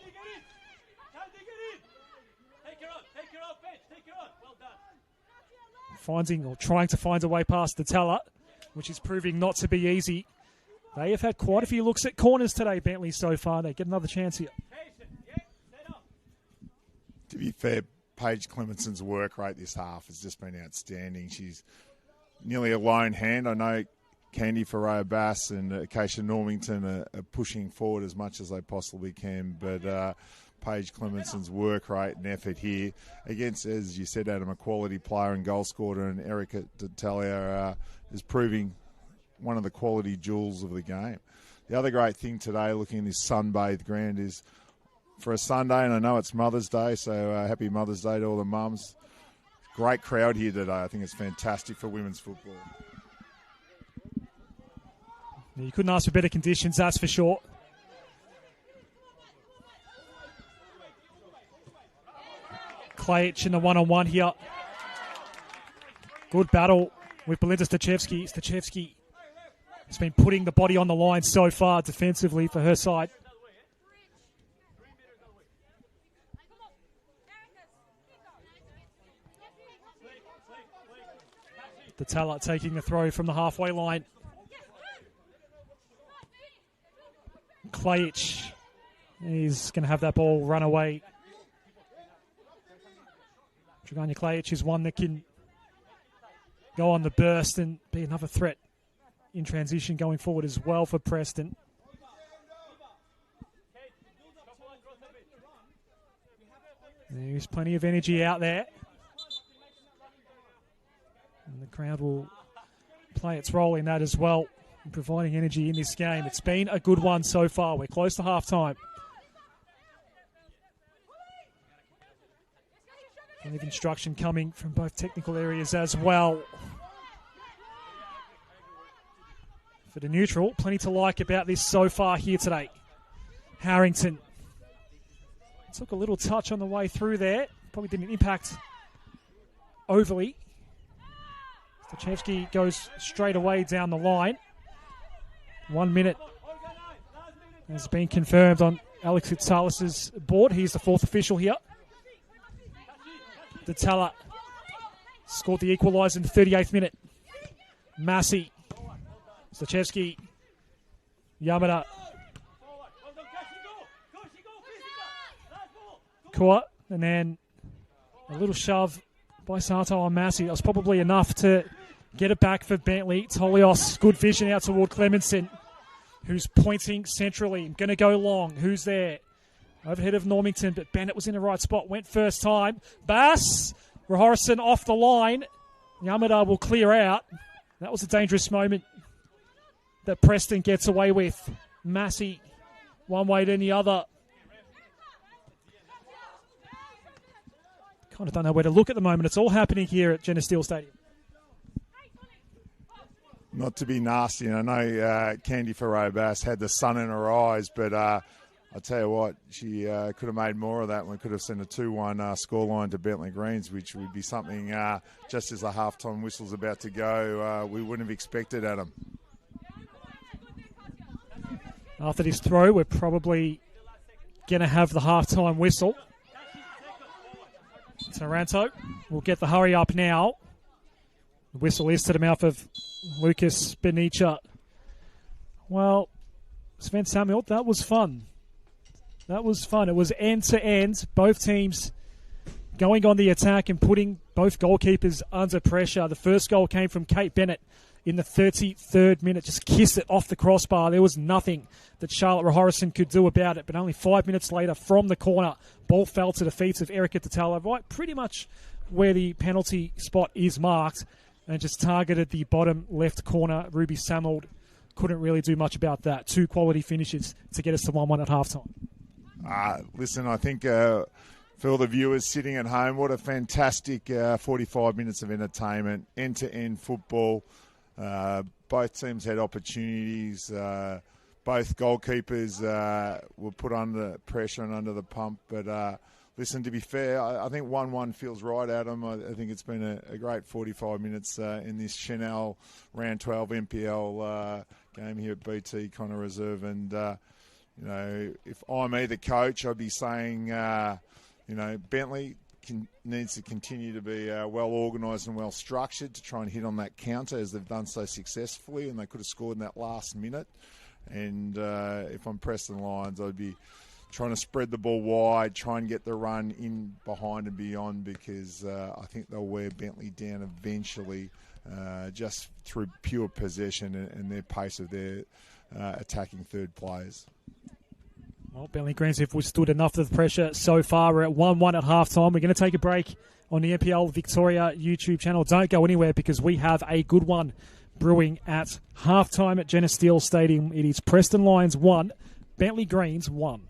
Finding or trying to find a way past the teller, which is proving not to be easy. They have had quite a few looks at corners today, Bentley, so far. They get another chance here. To be fair, Paige Clemenson's work rate this half has just been outstanding. She's nearly a lone hand. I know Candy Ferreira-Bass and Acacia Normington are pushing forward as much as they possibly can, but Paige Clemenson's work rate and effort here against, as you said, Adam, a quality player and goal scorer, and Erika D'Italia is proving one of the quality jewels of the game. The other great thing today, looking in this sun-bathed ground, is for a Sunday, and I know it's Mother's Day, so happy Mother's Day to all the mums. Great crowd here today. I think it's fantastic for women's football. You couldn't ask for better conditions, that's for sure. Klajc in the one-on-one here. Good battle with Belinda Stachevski. Stachevski has been putting the body on the line so far defensively for her side. Bentleigh taking the throw from the halfway line. Klajc, he's going to have that ball run away. Draganja Klajc is one that can go on the burst and be another threat in transition going forward as well for Preston. There's plenty of energy out there. And the crowd will play its role in that as well, in providing energy in this game. It's been a good one so far. We're close to half-time. Plenty of instruction coming from both technical areas as well. For the neutral, plenty to like about this so far here today. Harrington took a little touch on the way through there. Probably didn't impact overly. Stachevski goes straight away down the line. 1 minute has been confirmed on Alex Itzalis' board. He's the fourth official here. Bentleigh scored the equaliser in the 38th minute. Massey, Stachevski, Yamada, Kua, and then a little shove by Sato on Massey. That was probably enough to get it back for Bentley. Tolios, good vision out toward Clemenson, who's pointing centrally. Going to go long. Who's there? Overhead of Normington, but Bennett was in the right spot. Went first time. Bass, Rahorison off the line. Yamada will clear out. That was a dangerous moment that Preston gets away with. Massey, one way to the other. Kind of don't know where to look at the moment. It's all happening here at Jenna Steele Stadium. Not to be nasty, and I know Candy Ferreira-Bass had the sun in her eyes, but I tell you what, she could have made more of that, and we could have sent a 2-1 scoreline to Bentley Greens, which would be something just as the halftime whistle's about to go, we wouldn't have expected, Adam. After this throw, we're probably going to have the halftime whistle. Taranto will get the hurry up now. The whistle is to the mouth of Lucas Benicia. Well, Sven Samuel, that was fun. That was fun. It was end to end. Both teams going on the attack and putting both goalkeepers under pressure. The first goal came from Kate Bennett in the 33rd minute. Just kissed it off the crossbar. There was nothing that Charlotte Rahorison could do about it. But only 5 minutes later, from the corner, ball fell to the feet of Erica Tatala, right pretty much where the penalty spot is marked, and just targeted the bottom left corner. Ruby Samold couldn't really do much about that. 2 quality finishes to get us to 1-1 at halftime. Listen, I think for all the viewers sitting at home, what a fantastic 45 minutes of entertainment, end-to-end football. Both teams had opportunities. Both goalkeepers were put under pressure and under the pump. But listen, to be fair, I think 1-1 feels right, Adam. I think it's been a great 45 minutes in this Chanel Round 12 NPL game here at BT Connor Reserve. And, you know, if I'm either coach, I'd be saying, you know, Bentley needs to continue to be well organised and well structured to try and hit on that counter as they've done so successfully, and they could have scored in that last minute. And if I'm Preston Lions, I'd be trying to spread the ball wide, try and get the run in behind and beyond, because I think they'll wear Bentley down eventually just through pure possession and their pace of their attacking third players. Well, Bentley Greens have withstood enough of the pressure so far. We're at 1-1 at halftime. We're going to take a break on the NPL Victoria YouTube channel. Don't go anywhere, because we have a good one brewing at halftime at Jenna Steele Stadium. It is Preston Lions 1, Bentley Greens 1.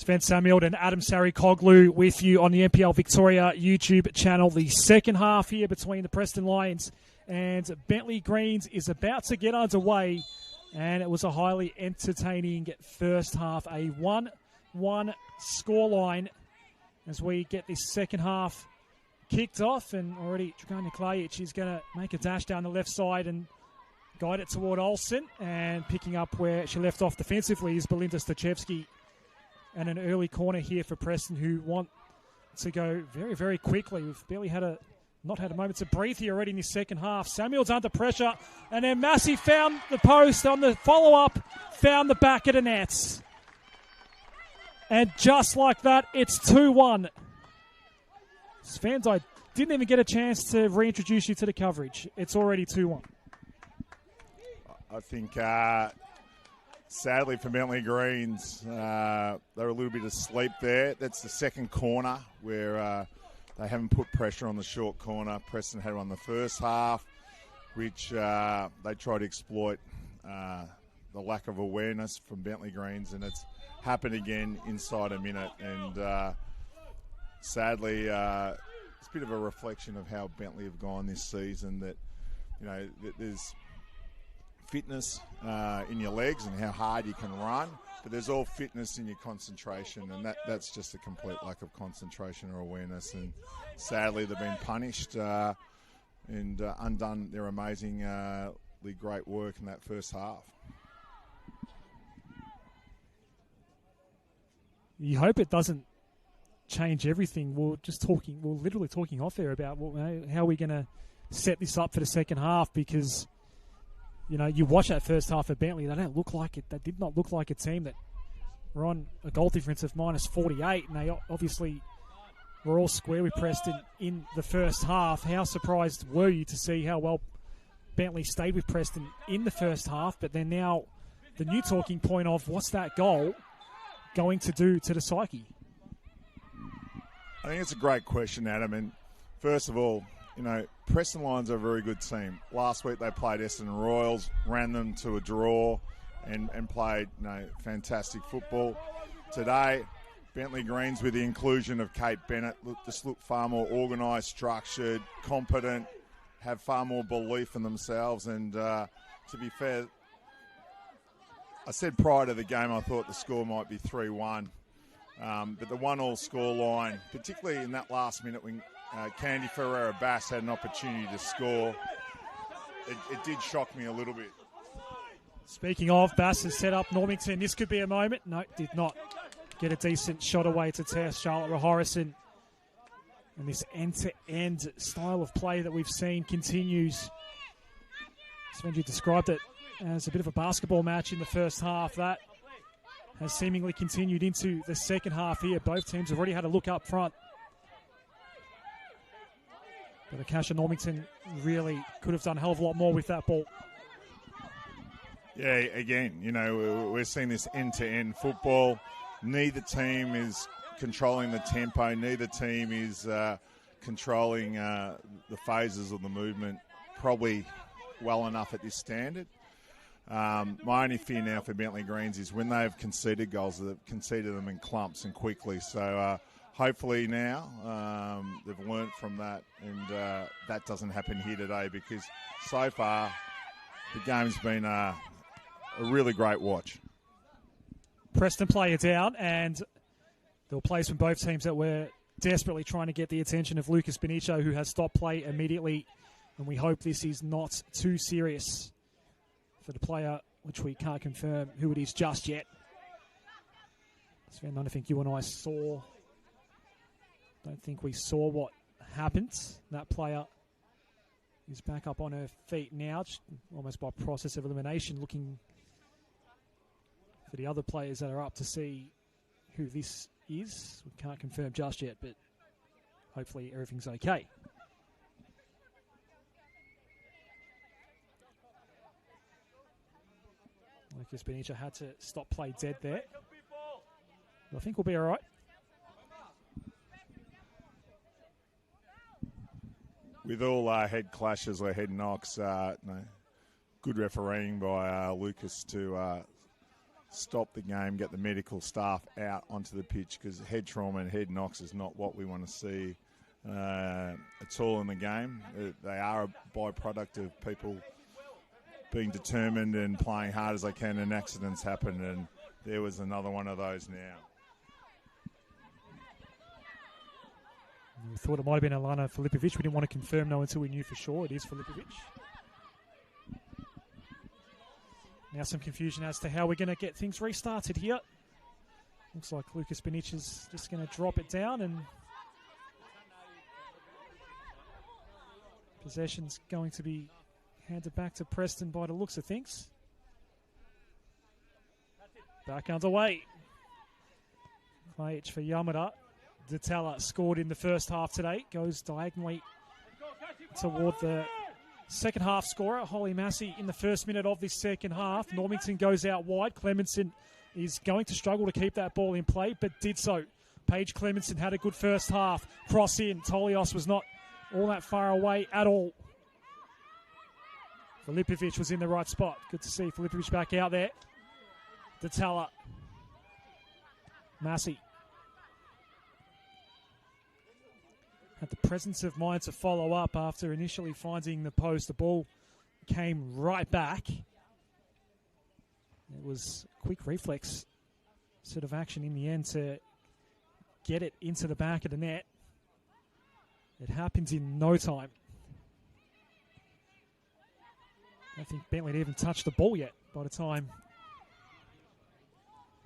Sven Samuel and Adam Sarikoglu with you on the NPL Victoria YouTube channel. The second half here between the Preston Lions and Bentley Greens is about to get underway, and it was a highly entertaining first half. A 1-1 scoreline as we get this second half kicked off, and already Dragan Niklajic is going to make a dash down the left side and guide it toward Olsen, and picking up where she left off defensively is Belinda Stachevski. And an early corner here for Preston, who want to go very, very quickly. We've barely not had a moment to breathe here already in the second half. Samuel's under pressure, and then Massey found the post on the follow-up, found the back of the nets. And just like that, it's 2-1. Sven, I didn't even get a chance to reintroduce you to the coverage. It's already 2-1. I think, sadly for Bentley Greens, they were a little bit asleep there. That's the second corner where they haven't put pressure on the short corner. Preston had one the first half, which they tried to exploit the lack of awareness from Bentley Greens, and it's happened again inside a minute. And sadly, it's a bit of a reflection of how Bentley have gone this season, that, you know, there's fitness in your legs and how hard you can run, but there's all fitness in your concentration, and that's just a complete lack of concentration or awareness. And sadly, they've been punished and undone their amazingly great work in that first half. You hope it doesn't change everything. We're literally talking off air about how we're going to set this up for the second half, because you know, you watch that first half of Bentley, they did not look like a team that were on a goal difference of minus 48, and they obviously were all square with Preston in the first half. How surprised were you to see how well Bentley stayed with Preston in the first half? But then now the new talking point of what's that goal going to do to the psyche? I think it's a great question, Adam. And first of all, you know, Preston Lions are a very good team. Last week they played Essendon Royals, ran them to a draw, and played, you know, fantastic football. Today, Bentley Greens, with the inclusion of Kate Bennett, look far more organised, structured, competent, have far more belief in themselves. And to be fair, I said prior to the game I thought the score might be 3-1. But the 1-1 score line, particularly in that last minute when Candy Ferreira-Bass had an opportunity to score, it did shock me a little bit. Speaking of, Bass has set up Normington. This could be a moment. No, did not get a decent shot away to test Charlotte Rahorison. And this end-to-end style of play that we've seen continues. Svenji described it as a bit of a basketball match in the first half. That has seemingly continued into the second half here. Both teams have already had a look up front. But Akasha Normington really could have done a hell of a lot more with that ball. Yeah, again, you know, we're seeing this end-to-end football. Neither team is controlling the tempo. Neither team is controlling the phases of the movement probably well enough at this standard. My only fear now for Bentley Greens is when they've conceded goals, they've conceded them in clumps and quickly. So hopefully now they've learnt from that, and that doesn't happen here today, because so far the game's been a really great watch. Preston player down, and there were players from both teams that were desperately trying to get the attention of Lucas Benicio, who has stopped play immediately, and we hope this is not too serious for the player, which we can't confirm who it is just yet. Sven, I don't think you and I don't think we saw what happened. That player is back up on her feet now, almost by process of elimination, looking for the other players that are up to see who this is. We can't confirm just yet, but hopefully everything's okay. Lucas Benicio had to stop play dead there. But I think we'll be all right. With all head clashes or head knocks, good refereeing by Lucas to stop the game, get the medical staff out onto the pitch, because head trauma and head knocks is not what we want to see at all in the game. They are a byproduct of people being determined and playing hard as they can, and accidents happen, and there was another one of those now. We thought it might have been Alana Filipovic. We didn't want to confirm no until we knew for sure. It is Filipovic. Now some confusion as to how we're going to get things restarted here. Looks like Lucas Benic is just going to drop it down, and possession's going to be handed back to Preston by the looks of things. Back underway. Klaic for Yamada. Datala scored in the first half today. Goes diagonally toward the second half scorer, Holly Massey, in the first minute of this second half. Normington goes out wide. Clemenson is going to struggle to keep that ball in play, but did so. Paige Clemenson had a good first half. Cross in. Tolios was not all that far away at all. Filipovic was in the right spot. Good to see Filipovic back out there. Datala. Massey. Had the presence of mind to follow up after initially finding the post. The ball came right back. It was quick reflex sort of action in the end to get it into the back of the net. It happens in no time. I don't think Bentley had even touched the ball yet by the time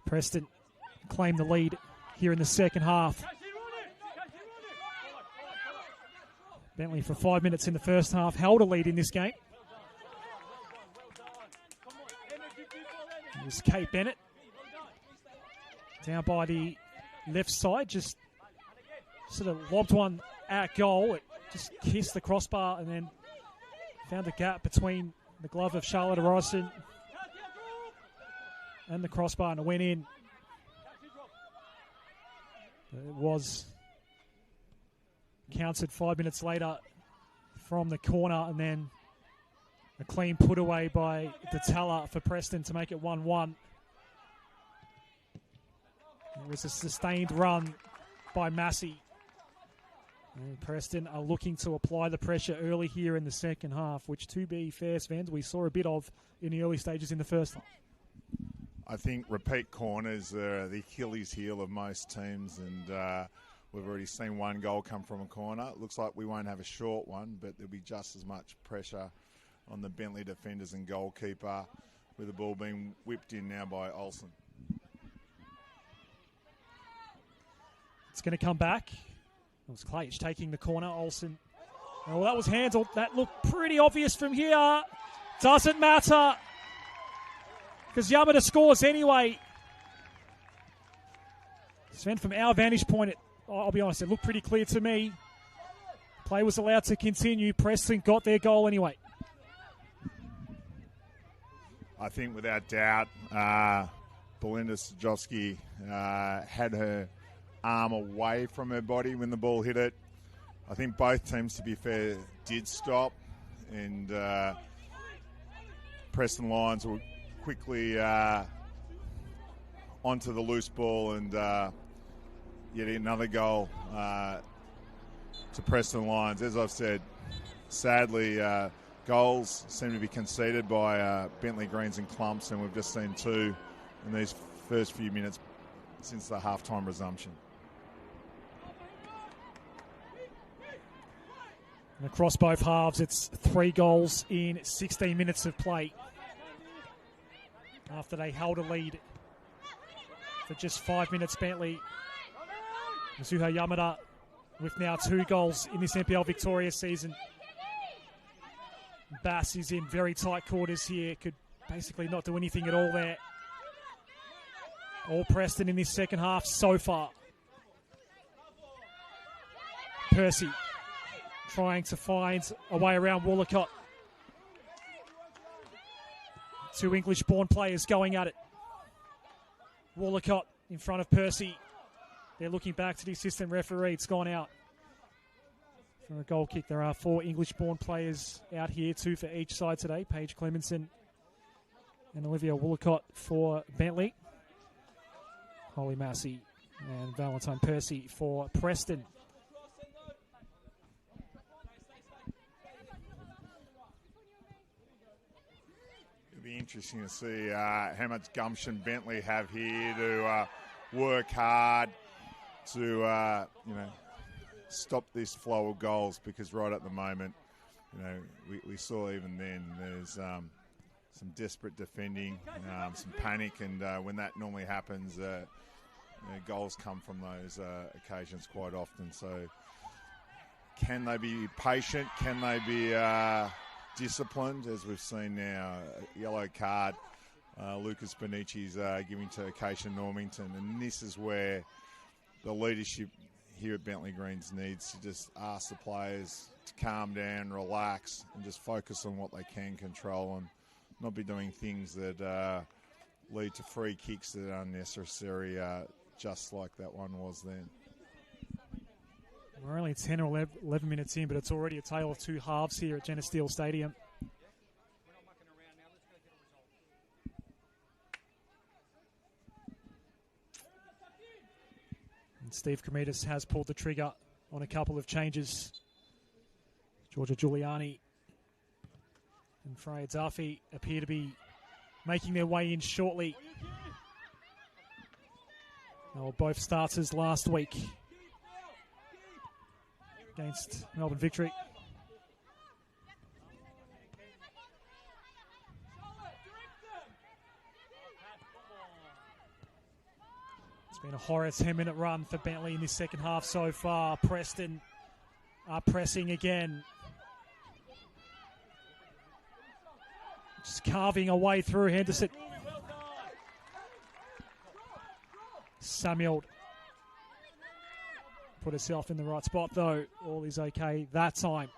Preston claimed the lead here in the second half. Bentley for 5 minutes in the first half held a lead in this game. It was Kate Bennett down by the left side, just sort of lobbed one at goal. It just kissed the crossbar and then found a gap between the glove of Charlotte Morrison and the crossbar, and it went in. It was counted 5 minutes later from the corner, and then a clean put away by Datala for Preston to make it 1-1. It was a sustained run by Massey. And Preston are looking to apply the pressure early here in the second half, which, to be fair, Sven, we saw a bit of in the early stages in the first half. I think repeat corners are the Achilles heel of most teams, and we've already seen one goal come from a corner. It looks like we won't have a short one, but there'll be just as much pressure on the Bentley defenders and goalkeeper, with the ball being whipped in now by Olsen. It's going to come back. It was Klaic taking the corner. Olsen. Oh, that was handled. That looked pretty obvious from here. Doesn't matter, because Yamada scores anyway. Sven, from our vantage point, I'll be honest, it looked pretty clear to me. Play was allowed to continue. Preston got their goal anyway. I think without doubt, Belinda Stajowski had her arm away from her body when the ball hit it. I think both teams, to be fair, did stop, and Preston Lions were quickly onto the loose ball, and yet another goal to Preston Lions. As I've said, sadly, goals seem to be conceded by Bentley Greens and Clumps, and we've just seen two in these first few minutes since the halftime resumption. And across both halves, it's 3 goals in 16 minutes of play, after they held a lead for just 5 minutes. Bentley, Mizuho Yamada with now 2 goals in this NPL Victoria season. Bass is in very tight quarters here, could basically not do anything at all there. All Preston in this second half so far. Percy trying to find a way around Woolacott. 2 English-born players going at it. Woolacott in front of Percy. They're looking back to the assistant referee. It's gone out for a goal kick. There are 4 English-born players out here, 2 for each side today. Paige Clemenson and Olivia Woolcott for Bentley. Holly Massey and Valentine Percy for Preston. It'll be interesting to see how much gumption Bentley have here to work hard to stop this flow of goals, because right at the moment, we saw even then there's some desperate defending, some panic, and when that normally happens, goals come from those occasions quite often. So can they be patient? Can they be disciplined? As we've seen now, a yellow card. Lucas Bonici's giving to Acacia Normington, and this is where the leadership here at Bentley Greens needs to just ask the players to calm down, relax, and just focus on what they can control, and not be doing things that lead to free kicks that are unnecessary, just like that one was then. We're only 10 or 11 minutes in, but it's already a tale of two halves here at Jenna Steele Stadium. And Steve Cremidas has pulled the trigger on a couple of changes. Georgia Giuliani and Freya Duffy appear to be making their way in shortly. They were both starters last week against Melbourne Victory. It's been a horror 10-minute run for Bentley in this second half so far. Preston are pressing again. Just carving a way through Henderson. Samuel put herself in the right spot, though. All is okay that time.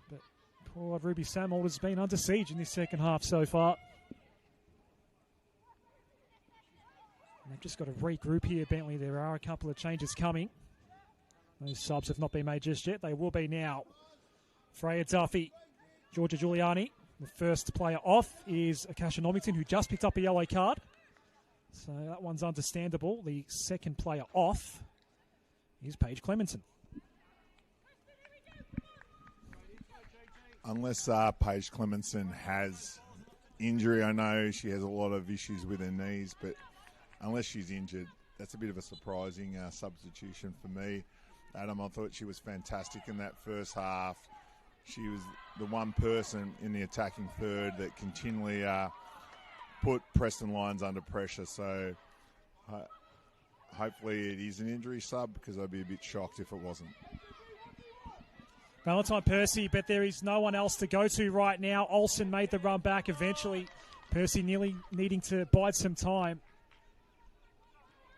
But poor Ruby Samuel has been under siege in this second half so far. And they've just got to regroup here, Bentley. There are a couple of changes coming. Those subs have not been made just yet. They will be now. Freya Duffy, Georgia Giuliani. The first player off is Acacia Normington, who just picked up a yellow card. So that one's understandable. The second player off is Paige Clemenson. Unless Paige Clemenson has injury, I know she has a lot of issues with her knees, but unless she's injured, that's a bit of a surprising substitution for me. Adam, I thought she was fantastic in that first half. She was the one person in the attacking third that continually put Preston Lions under pressure. So hopefully it is an injury sub, because I'd be a bit shocked if it wasn't. Valentine Percy, but there is no one else to go to right now. Olsen made the run back eventually. Percy nearly needing to bide some time.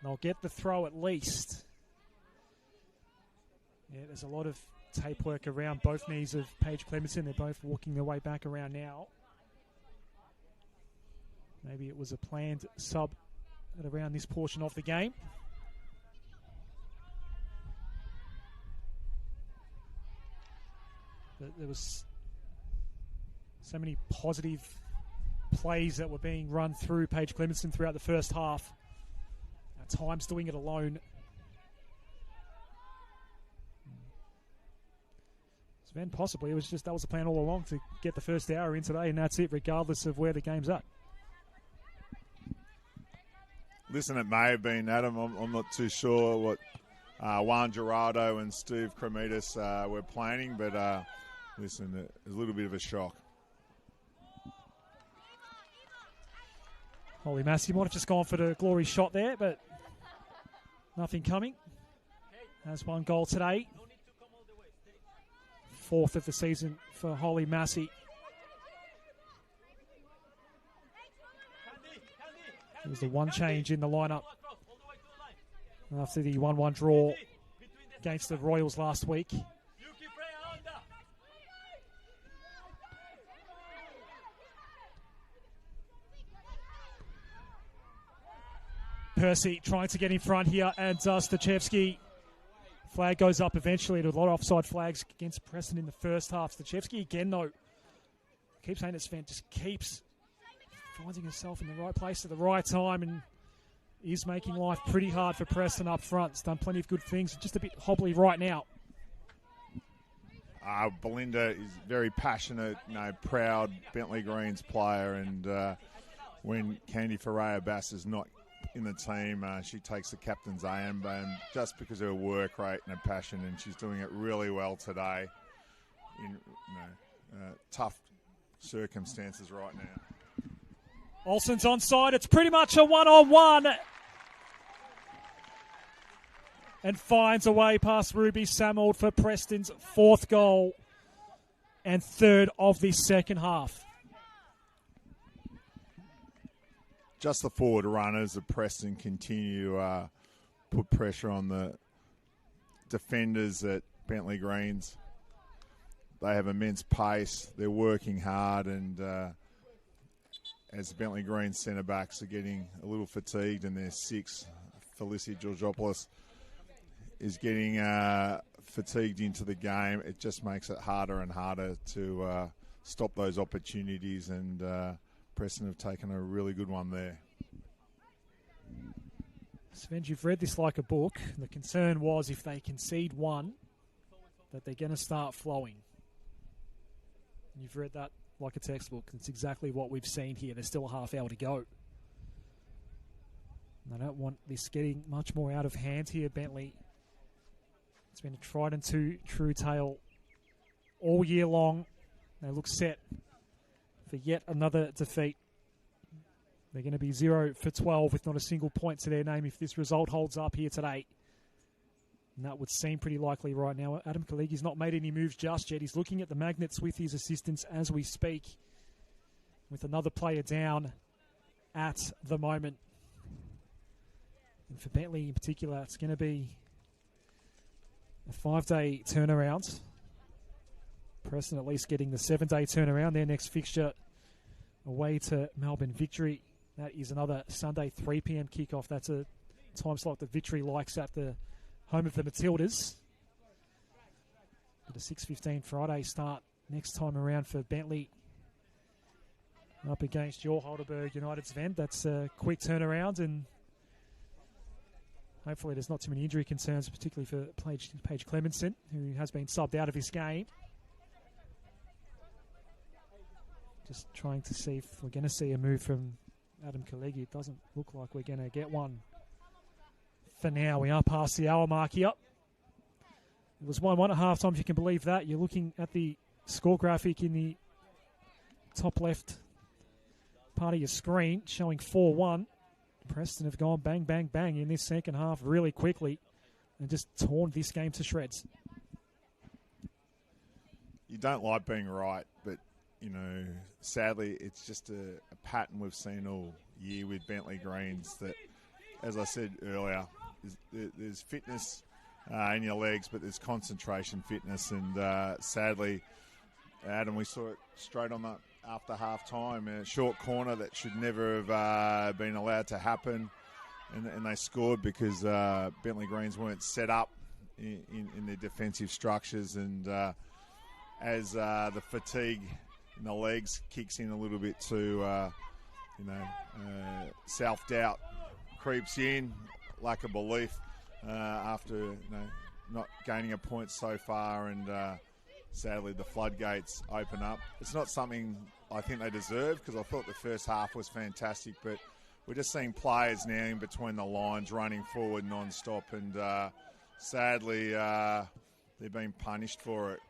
They'll get the throw at least. Yeah, there's a lot of tape work around both knees of Paige Clemenson. They're both walking their way back around now. Maybe it was a planned sub at around this portion of the game. But there was so many positive plays that were being run through Paige Clemenson throughout the first half. At times doing it alone. Sven, possibly it was just that was the plan all along, to get the first hour in today, and that's it, regardless of where the game's at. Listen, it may have been, Adam. I'm not too sure what Juan Gerardo and Steve Cremidas were planning, but listen, it was a little bit of a shock. Holly Massey might have just gone for the glory shot there, but nothing coming. Has one goal today. Fourth of the season for Holly Massey. It was the one change in the lineup after the 1-1 draw against the Royals last week. Percy trying to get in front here, and Stachevski. Flag goes up eventually. There were a lot of offside flags against Preston in the first half. Stachevski again, though, keep saying it, Sven, just keeps finding herself in the right place at the right time and is making life pretty hard for Preston up front. It's done plenty of good things. Just a bit hobbly right now. Belinda is very passionate, proud Bentley Greens player, and when Candy Ferreira-Bass is not in the team, she takes the captain's armband just because of her work rate and her passion, and she's doing it really well today in tough circumstances right now. Olsen's onside. It's pretty much a one-on-one. And finds a way past Ruby Samald for Preston's 4th goal and 3rd of this second half. Just the forward runners of Preston continue to put pressure on the defenders at Bentley Greens. They have immense pace. They're working hard, and as the Bentley Greens centre-backs are getting a little fatigued, and their 6, Felicia Georgopoulos, is getting fatigued into the game, it just makes it harder and harder to stop those opportunities, and Preston have taken a really good one there. Sven, you've read this like a book. The concern was if they concede one, that they're going to start flowing. You've read that like a textbook. It's exactly what we've seen here. There's still a half hour to go. And I don't want this getting much more out of hand here, Bentley. It's been a tried and true tale all year long. They look set for yet another defeat. They're going to be 0 for 12 with not a single point to their name if this result holds up here today. And that would seem pretty likely right now. Adam Kaligi's not made any moves just yet. He's looking at the magnets with his assistants as we speak, with another player down at the moment. And for Bentley in particular, it's going to be a 5-day turnaround. Preston at least getting the 7-day turnaround. Their next fixture away to Melbourne Victory. That is another Sunday 3 p.m. kickoff. That's a time slot that Victory likes at the home of the Matildas. But a 6:15 Friday start next time around for Bentley. Up against your Heidelberg United's Sven. That's a quick turnaround, and hopefully there's not too many injury concerns, particularly for Paige Clemenson, who has been subbed out of his game. Just trying to see if we're going to see a move from Adam Kalegi. It doesn't look like we're going to get one for now. We are past the hour mark here. It was 1-1 at halftime, if you can believe that. You're looking at the score graphic in the top left part of your screen, showing 4-1. Preston have gone bang, bang, bang in this second half really quickly and just torn this game to shreds. You don't like being right, but sadly, it's just a pattern we've seen all year with Bentley Greens that, as I said earlier, there's fitness in your legs, but there's concentration fitness. And sadly, Adam, we saw it straight on after half-time, a short corner that should never have been allowed to happen. And they scored because Bentley Greens weren't set up in their defensive structures. And as the fatigue in the legs kicks in a little bit too, self-doubt creeps in, lack of belief after not gaining a point so far, and sadly the floodgates open up. It's not something I think they deserve, because I thought the first half was fantastic, but we're just seeing players now in between the lines running forward non-stop, and sadly they're being punished for it.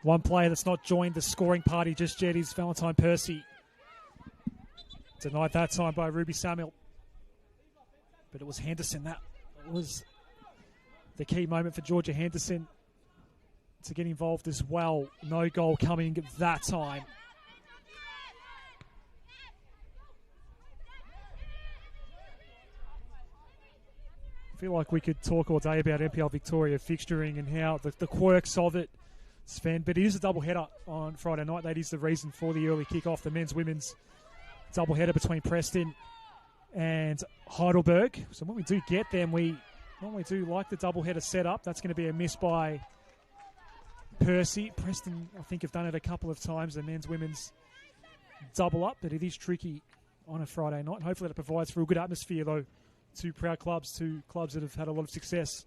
One player that's not joined the scoring party just yet is Valentine Percy. Denied that time by Ruby Samuel. But it was Henderson. That was the key moment for Georgia Henderson to get involved as well. No goal coming that time. I feel like we could talk all day about NPL Victoria fixturing and how the quirks of it, Sven, but it is a doubleheader on Friday night. That is the reason for the early kick-off, the men's-women's doubleheader between Preston and Heidelberg. So when we do get them, we normally do like the doubleheader setup. That's going to be a miss by Percy. Preston, I think, have done it a couple of times, the men's, women's double up, but it is tricky on a Friday night. Hopefully that provides for a good atmosphere, though. Two proud clubs, two clubs that have had a lot of success,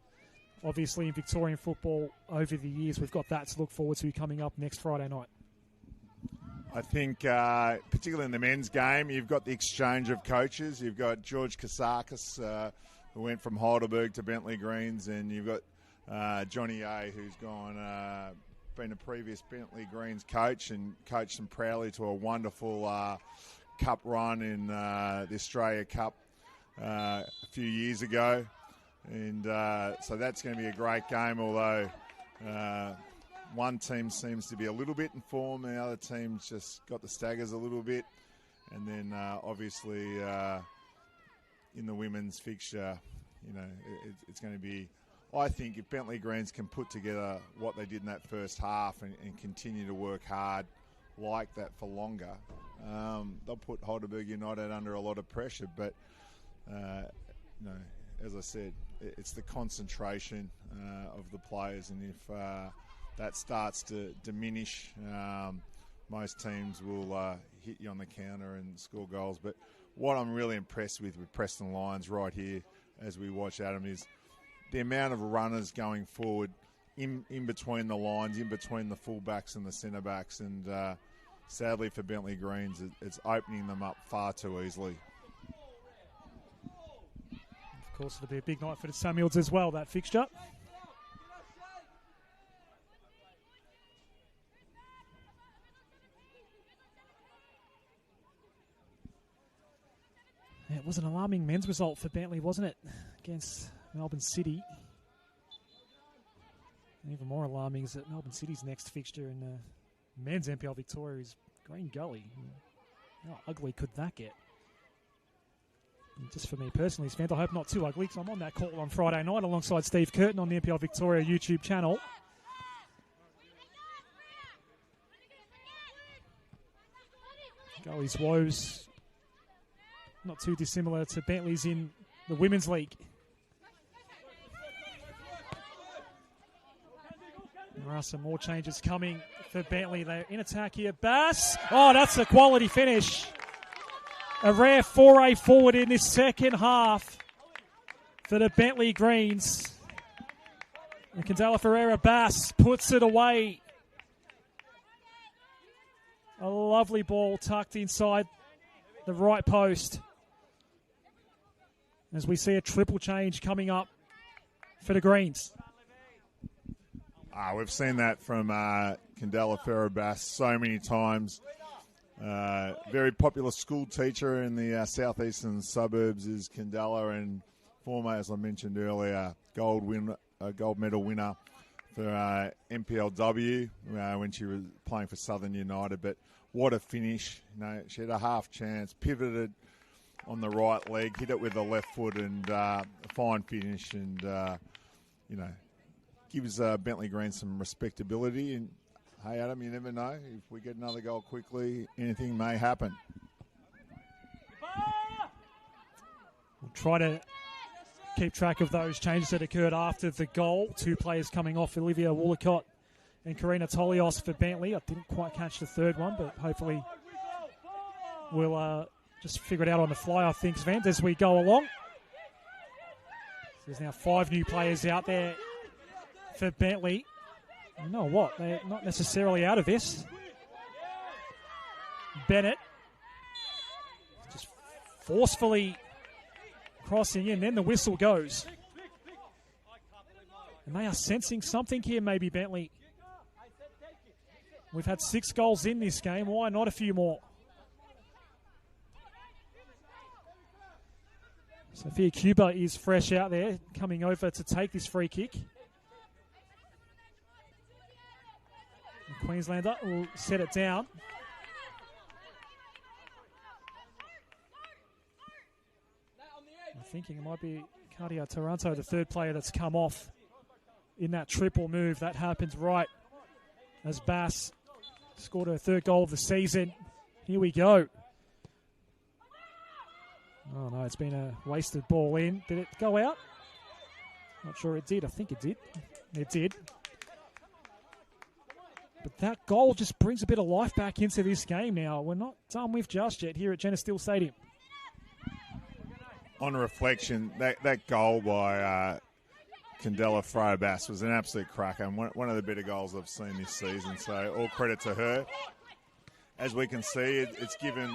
obviously, in Victorian football over the years. We've got that to look forward to coming up next Friday night. I think, particularly in the men's game, you've got the exchange of coaches. You've got George Kasakis, who went from Heidelberg to Bentleigh Greens, and you've got Johnny A, who's been a previous Bentleigh Greens coach and coached them proudly to a wonderful cup run in the Australia Cup a few years ago. And so that's going to be a great game, although one team seems to be a little bit in form, and the other team's just got the staggers a little bit. And then obviously in the women's fixture, it's going to be, I think, if Bentleigh Greens can put together what they did in that first half and continue to work hard like that for longer, they'll put Heidelberg United under a lot of pressure. But, as I said, it's the concentration of the players, and if that starts to diminish, most teams will hit you on the counter and score goals. But what I'm really impressed with Preston Lions right here as we watch Adam is the amount of runners going forward in between the lines, in between the fullbacks and the centre-backs. And sadly for Bentleigh Greens, it's opening them up far too easily. Of course, it'll be a big night for the Samuels as well, that fixture. Yeah, it was an alarming men's result for Bentley, wasn't it, against Melbourne City? And even more alarming is that Melbourne City's next fixture in men's NPL Victoria is Green Gully. How ugly could that get? And just for me personally, fans, I hope not too ugly, because I'm on that call on Friday night alongside Steve Curtin on the NPL Victoria YouTube channel. Gully's woes not too dissimilar to Bentley's in the Women's League. There are some more changes coming for Bentley. They're in attack here. Bass. Oh, that's a quality finish. A rare foray forward in this second half for the Bentleigh Greens. And Candela Ferreira Bass puts it away. A lovely ball tucked inside the right post. As we see a triple change coming up for the Greens. We've seen that from Candela Ferreira Bass so many times. Very popular school teacher in the southeastern suburbs is Candela, and former, as I mentioned earlier, gold medal winner for NPLW when she was playing for Southern United. But what a finish. She had a half chance, pivoted on the right leg, hit it with the left foot, and a fine finish, and gives Bentleigh Green some respectability. And hey, Adam, you never know. If we get another goal quickly, anything may happen. We'll try to keep track of those changes that occurred after the goal. Two players coming off, Olivia Woolacott and Karina Tolios for Bentley. I didn't quite catch the third one, but hopefully we'll just figure it out on the fly, I think, Sven, as we go along. There's now 5 new players out there for Bentley. You know what? They're not necessarily out of this. Bennett just forcefully crossing in. Then the whistle goes. And they are sensing something here, maybe, Bentley. We've had 6 goals in this game. Why not a few more? Sophia Cuba is fresh out there, coming over to take this free kick. The Queenslander will set it down. I'm thinking it might be Cardia Taranto, the third player that's come off in that triple move. That happens right as Bass scored her 3rd goal of the season. Here we go. Oh, no, it's been a wasted ball in. Did it go out? Not sure it did. I think it did. It did. But that goal just brings a bit of life back into this game now. We're not done with just yet here at Jenna Steele Stadium. On reflection, that goal by Candela Freyer-Bass was an absolute cracker and one of the better goals I've seen this season. So all credit to her. As we can see, it's given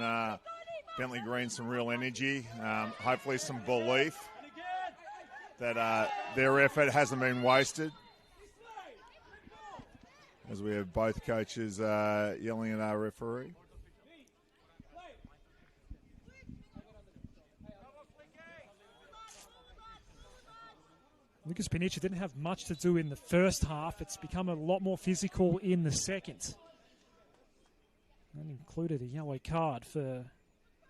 Bentley Green some real energy, hopefully some belief that their effort hasn't been wasted. As we have both coaches yelling at our referee. Lucas Pinicha didn't have much to do in the first half. It's become a lot more physical in the second. And included a yellow card for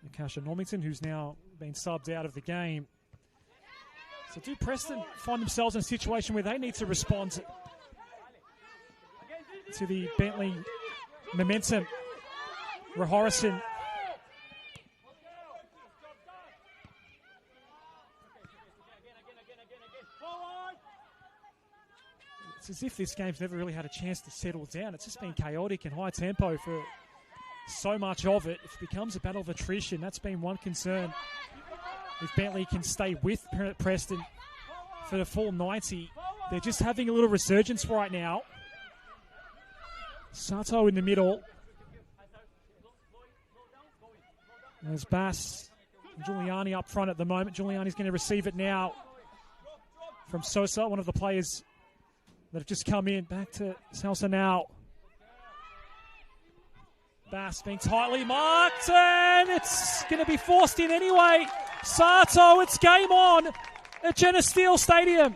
Natasha Normington, who's now been subbed out of the game. So do Preston find themselves in a situation where they need to respond to the Bentley momentum? Rahorison. It's as if this game's never really had a chance to settle down. It's just been chaotic and high tempo for so much of it. If it becomes a battle of attrition, that's been one concern. If Bentley can stay with Preston for the full 90, they're just having a little resurgence right now. Sato in the middle. There's Bass and Giuliani up front at the moment. Giuliani's going to receive it now from Sosa, one of the players that have just come in. Back to Salsa now. Bass being tightly marked, and it's going to be forced in anyway. Sato, it's game on at Jenna Steele Stadium.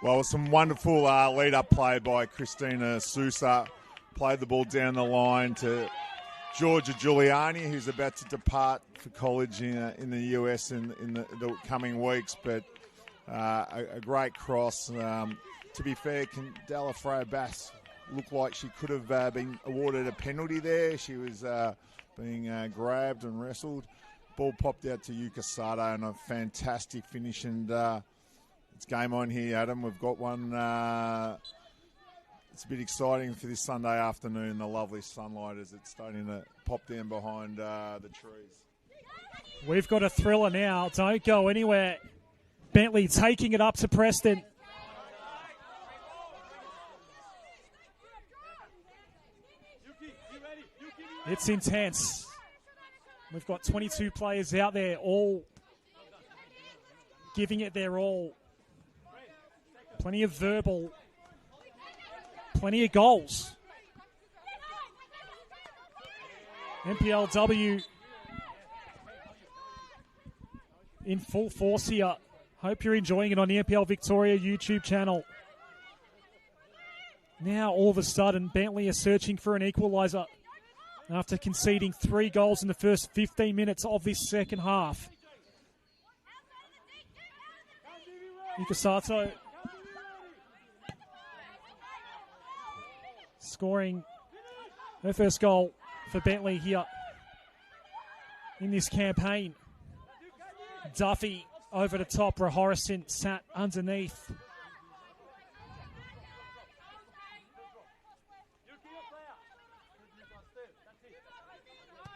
Well, some wonderful lead-up play by Christina Sousa. Played the ball down the line to Georgia Giuliani, who's about to depart for college in the US in the coming weeks. But a great cross. To be fair, Candela Freyer-Bass looked like she could have been awarded a penalty there. She was being grabbed and wrestled. Ball popped out to Yuka Sato and a fantastic finish. And it's game on here, Adam. We've got one. It's a bit exciting for this Sunday afternoon. The lovely sunlight as it's starting to pop down behind the trees. We've got a thriller now. Don't go anywhere. Bentley taking it up to Preston. It's intense. We've got 22 players out there, all giving it their all. Plenty of verbal, plenty of goals. NPLW in full force here. Hope you're enjoying it on the NPL Victoria YouTube channel. Now, all of a sudden, Bentley are searching for an equaliser after conceding 3 goals in the first 15 minutes of this second half. Yuka Sato scoring her first goal for Bentley here in this campaign. Duffy over the top. Rahorison sat underneath.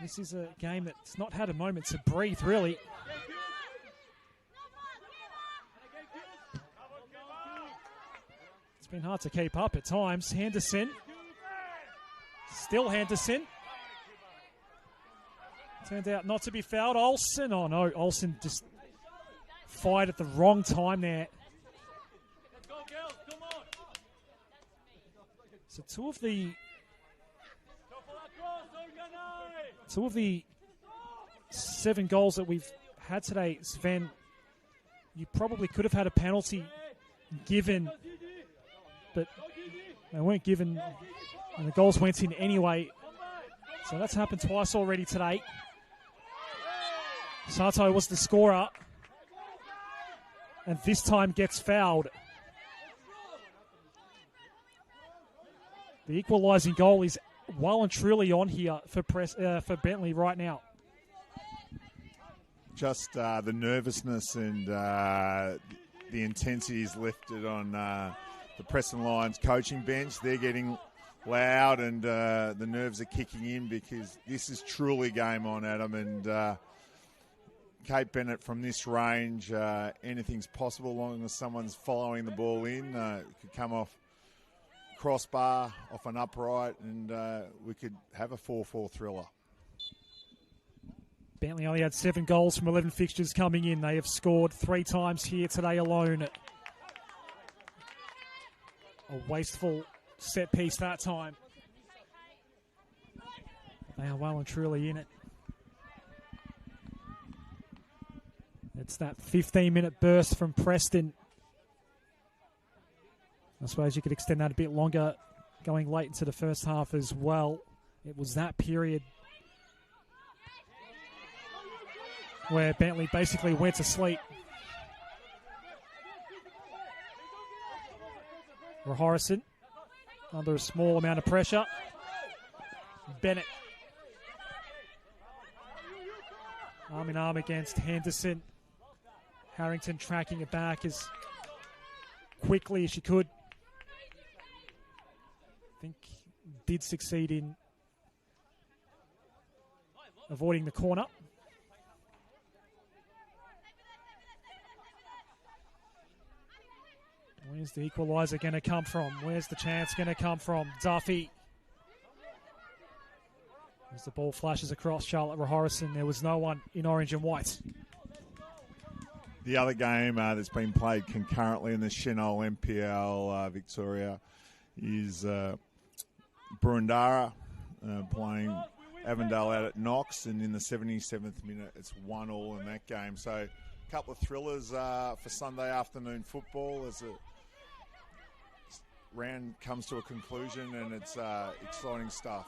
This is a game that's not had a moment to breathe, really. It's been hard to keep up at times. Henderson. Still Henderson. Turned out not to be fouled. Olsen. Oh, no. Olsen just fired at the wrong time there. So two of the 7 goals that we've had today, Sven, you probably could have had a penalty given, but they weren't given, and the goals went in anyway. So that's happened twice already today. Sato was the scorer, and this time gets fouled. The equalising goal is well and truly on here for Bentley right now. Just the nervousness and the intensity is lifted on the Preston Lions coaching bench. They're getting loud, and the nerves are kicking in because this is truly game on, Adam. And Kate Bennett from this range, anything's possible as long as someone's following the ball in. It could come off crossbar, off an upright, and we could have a 4-4 thriller. Bentley only had 7 goals from 11 fixtures coming in. They have scored 3 times here today alone. A wasteful set piece that time. They are well and truly in it. It's that 15-minute burst from Preston. I suppose you could extend that a bit longer, going late into the first half as well. It was that period where Bentley basically went to sleep. Harrison under a small amount of pressure. Bennett. Arm in arm against Henderson. Harrington tracking it back as quickly as she could. I think did succeed in avoiding the corner. Where's the equaliser going to come from? Where's the chance going to come from? Duffy. As the ball flashes across Charlotte Harrison, there was no one in orange and white. The other game that's been played concurrently in the Senol NPL Victoria is Burundara playing Avondale out at Knox, and in the 77th minute it's 1-1 in that game. So a couple of thrillers for Sunday afternoon football as the round comes to a conclusion, and it's exciting stuff.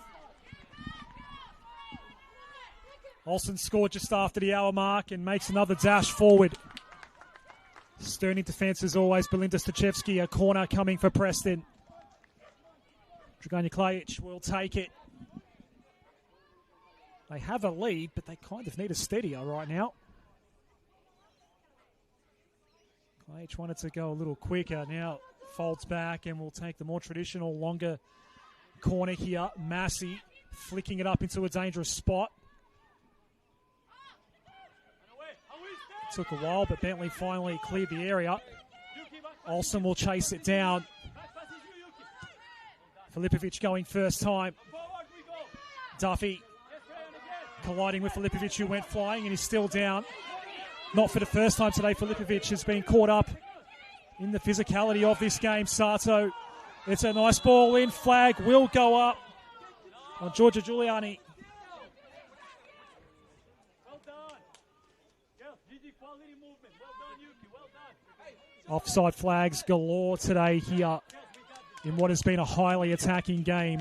Olsen scored just after the hour mark and makes another dash forward. Stern in defence as always. Belinda Stachevski, a corner coming for Preston. Draganja Klajic will take it. They have a lead, but they kind of need a steadier right now. Klajic wanted to go a little quicker. Now folds back and will take the more traditional, longer corner here. Massey flicking it up into a dangerous spot. Took a while, but Bentley finally cleared the area. Olsen will chase it down. Filipovic going first time. Duffy colliding with Filipovic, who went flying and is still down. Not for the first time today. Filipovic has been caught up in the physicality of this game. Sato, it's a nice ball in. Flag will go up on Georgia Giuliani. Offside flags galore today here in what has been a highly attacking game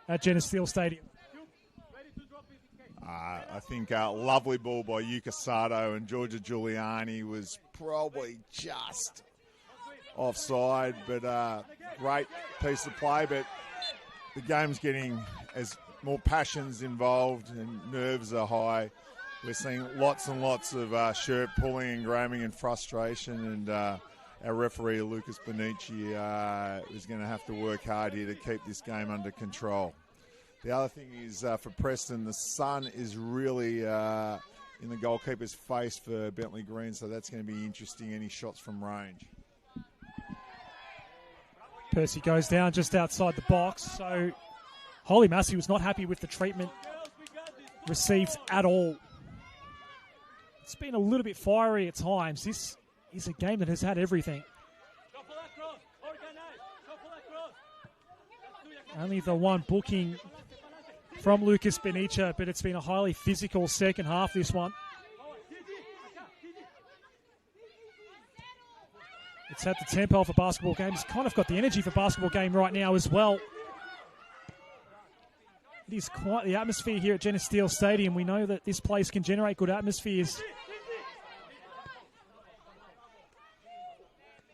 at Jenna Steele Stadium. I think a lovely ball by Yuka Sato, and Georgia Giuliani was probably just offside, but great piece of play. But the game's getting as more passions involved and nerves are high. We're seeing lots and lots of shirt pulling and grabbing and frustration, and our referee, Lucas Benici, is going to have to work hard here to keep this game under control. The other thing is for Preston, the sun is really in the goalkeeper's face for Bentley Green, so that's going to be interesting, any shots from range. Percy goes down just outside the box, so Holly Massey was not happy with the treatment received at all. It's been a little bit fiery at times. This is a game that has had everything. Only the one booking from Lucas Benicia, but it's been a highly physical second half, this one. It's had the tempo of a basketball game. It's kind of got the energy for a basketball game right now as well. It is quite the atmosphere here at Jenna Steele Stadium. We know that this place can generate good atmospheres.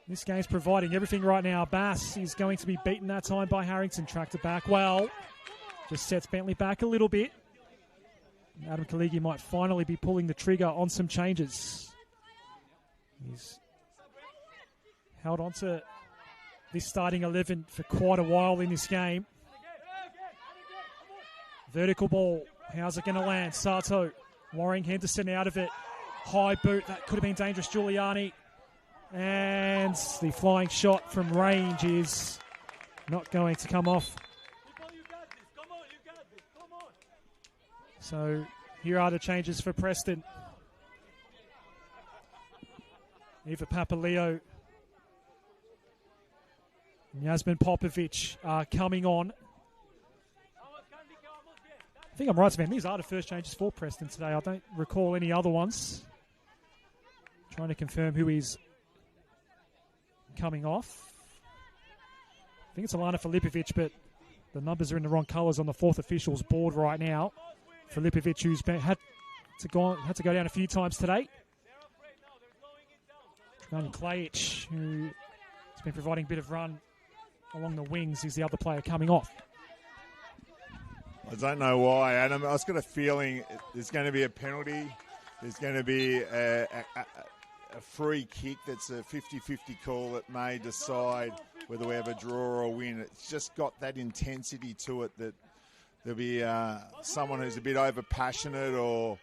This game's providing everything right now. Bass is going to be beaten that time by Harrington. Tracked it back well. Just sets Bentley back a little bit. Adam Kaligi might finally be pulling the trigger on some changes. He's held on to this starting 11 for quite a while in this game. Vertical ball. How's it going to land? Sato. Warring Henderson out of it. High boot. That could have been dangerous, Giuliani. And the flying shot from range is not going to come off. So here are the changes for Preston. Eva Papaleo and Yasmin Popovic are coming on. I think I'm right, Sven. These are the first changes for Preston today. I don't recall any other ones. Trying to confirm who is coming off. I think it's Alana Filipovic, but the numbers are in the wrong colours on the fourth official's board right now. Filipovic, who's had to go down a few times today. And Klajic, who has been providing a bit of run along the wings, is the other player coming off. I don't know why, Adam. I've got a feeling there's going to be a penalty. There's going to be a free kick that's a 50-50 call that may decide whether we have a draw or win. It's just got that intensity to it that there'll be someone who's a bit over-passionate or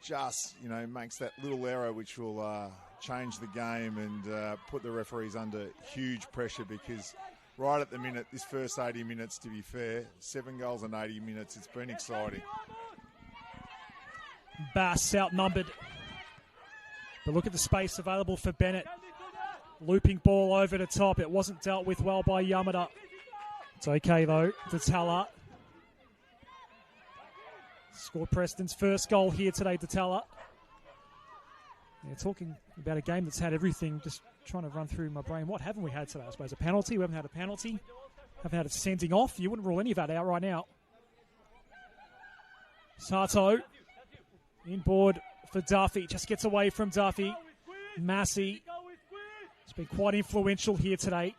just, makes that little error which will change the game and put the referees under huge pressure because right at the minute, this first 80 minutes, to be fair, 7 goals in 80 minutes, it's been exciting. Bass outnumbered. But look at the space available for Bennett. Looping ball over the top. It wasn't dealt with well by Yamada. It's okay, though. Datala scored Preston's first goal here today, Datala. Yeah, talking about a game that's had everything, just trying to run through my brain. What haven't we had today? I suppose a penalty. We haven't had a penalty. Haven't had a sending off. You wouldn't rule any of that out right now. Sato inboard for Duffy. Just gets away from Duffy. Massey has been quite influential here today.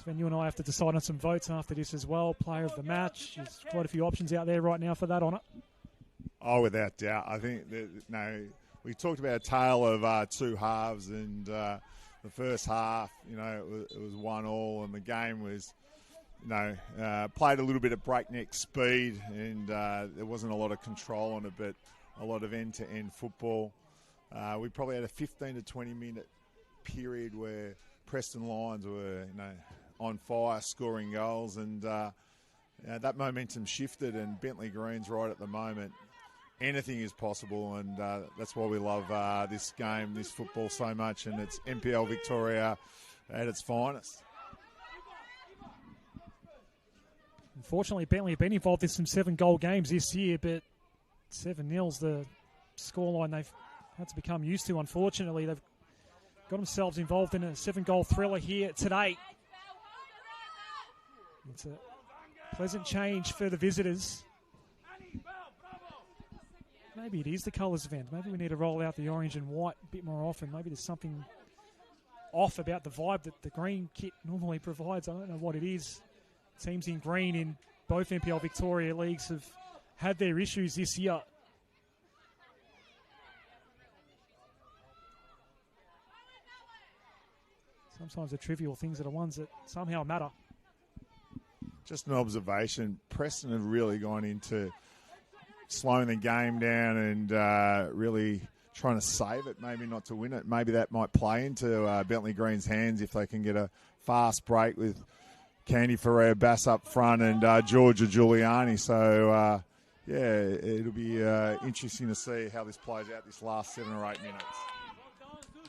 Sven, you and I have to decide on some votes after this as well. Player of the match. There's quite a few options out there right now for that honour. Oh, without doubt. I think we talked about a tale of two halves, and the first half, it was 1-1, and the game was, played a little bit at breakneck speed, and there wasn't a lot of control on it, but a lot of end-to-end football. We probably had a 15 to 20 minute period where Preston Lions were, on fire, scoring goals, and that momentum shifted, and Bentley Green's right at the moment. Anything is possible, and that's why we love this game, this football so much, and it's NPL Victoria at its finest. Unfortunately, Bentley have been involved in some 7-goal games this year, but 7-0's the scoreline they've had to become used to, unfortunately. They've got themselves involved in a 7-goal thriller here today. It's a pleasant change for the visitors. Maybe it is the colours event. Maybe we need to roll out the orange and white a bit more often. Maybe there's something off about the vibe that the green kit normally provides. I don't know what it is. Teams in green in both NPL Victoria leagues have had their issues this year. Sometimes the trivial things are the ones that somehow matter. Just an observation. Preston have really gone into slowing the game down and really trying to save it, maybe not to win it. Maybe that might play into Bentley Green's hands if they can get a fast break with Candy Ferrer-Bass up front and Georgia Giuliani. So, it'll be interesting to see how this plays out this last 7 or 8 minutes.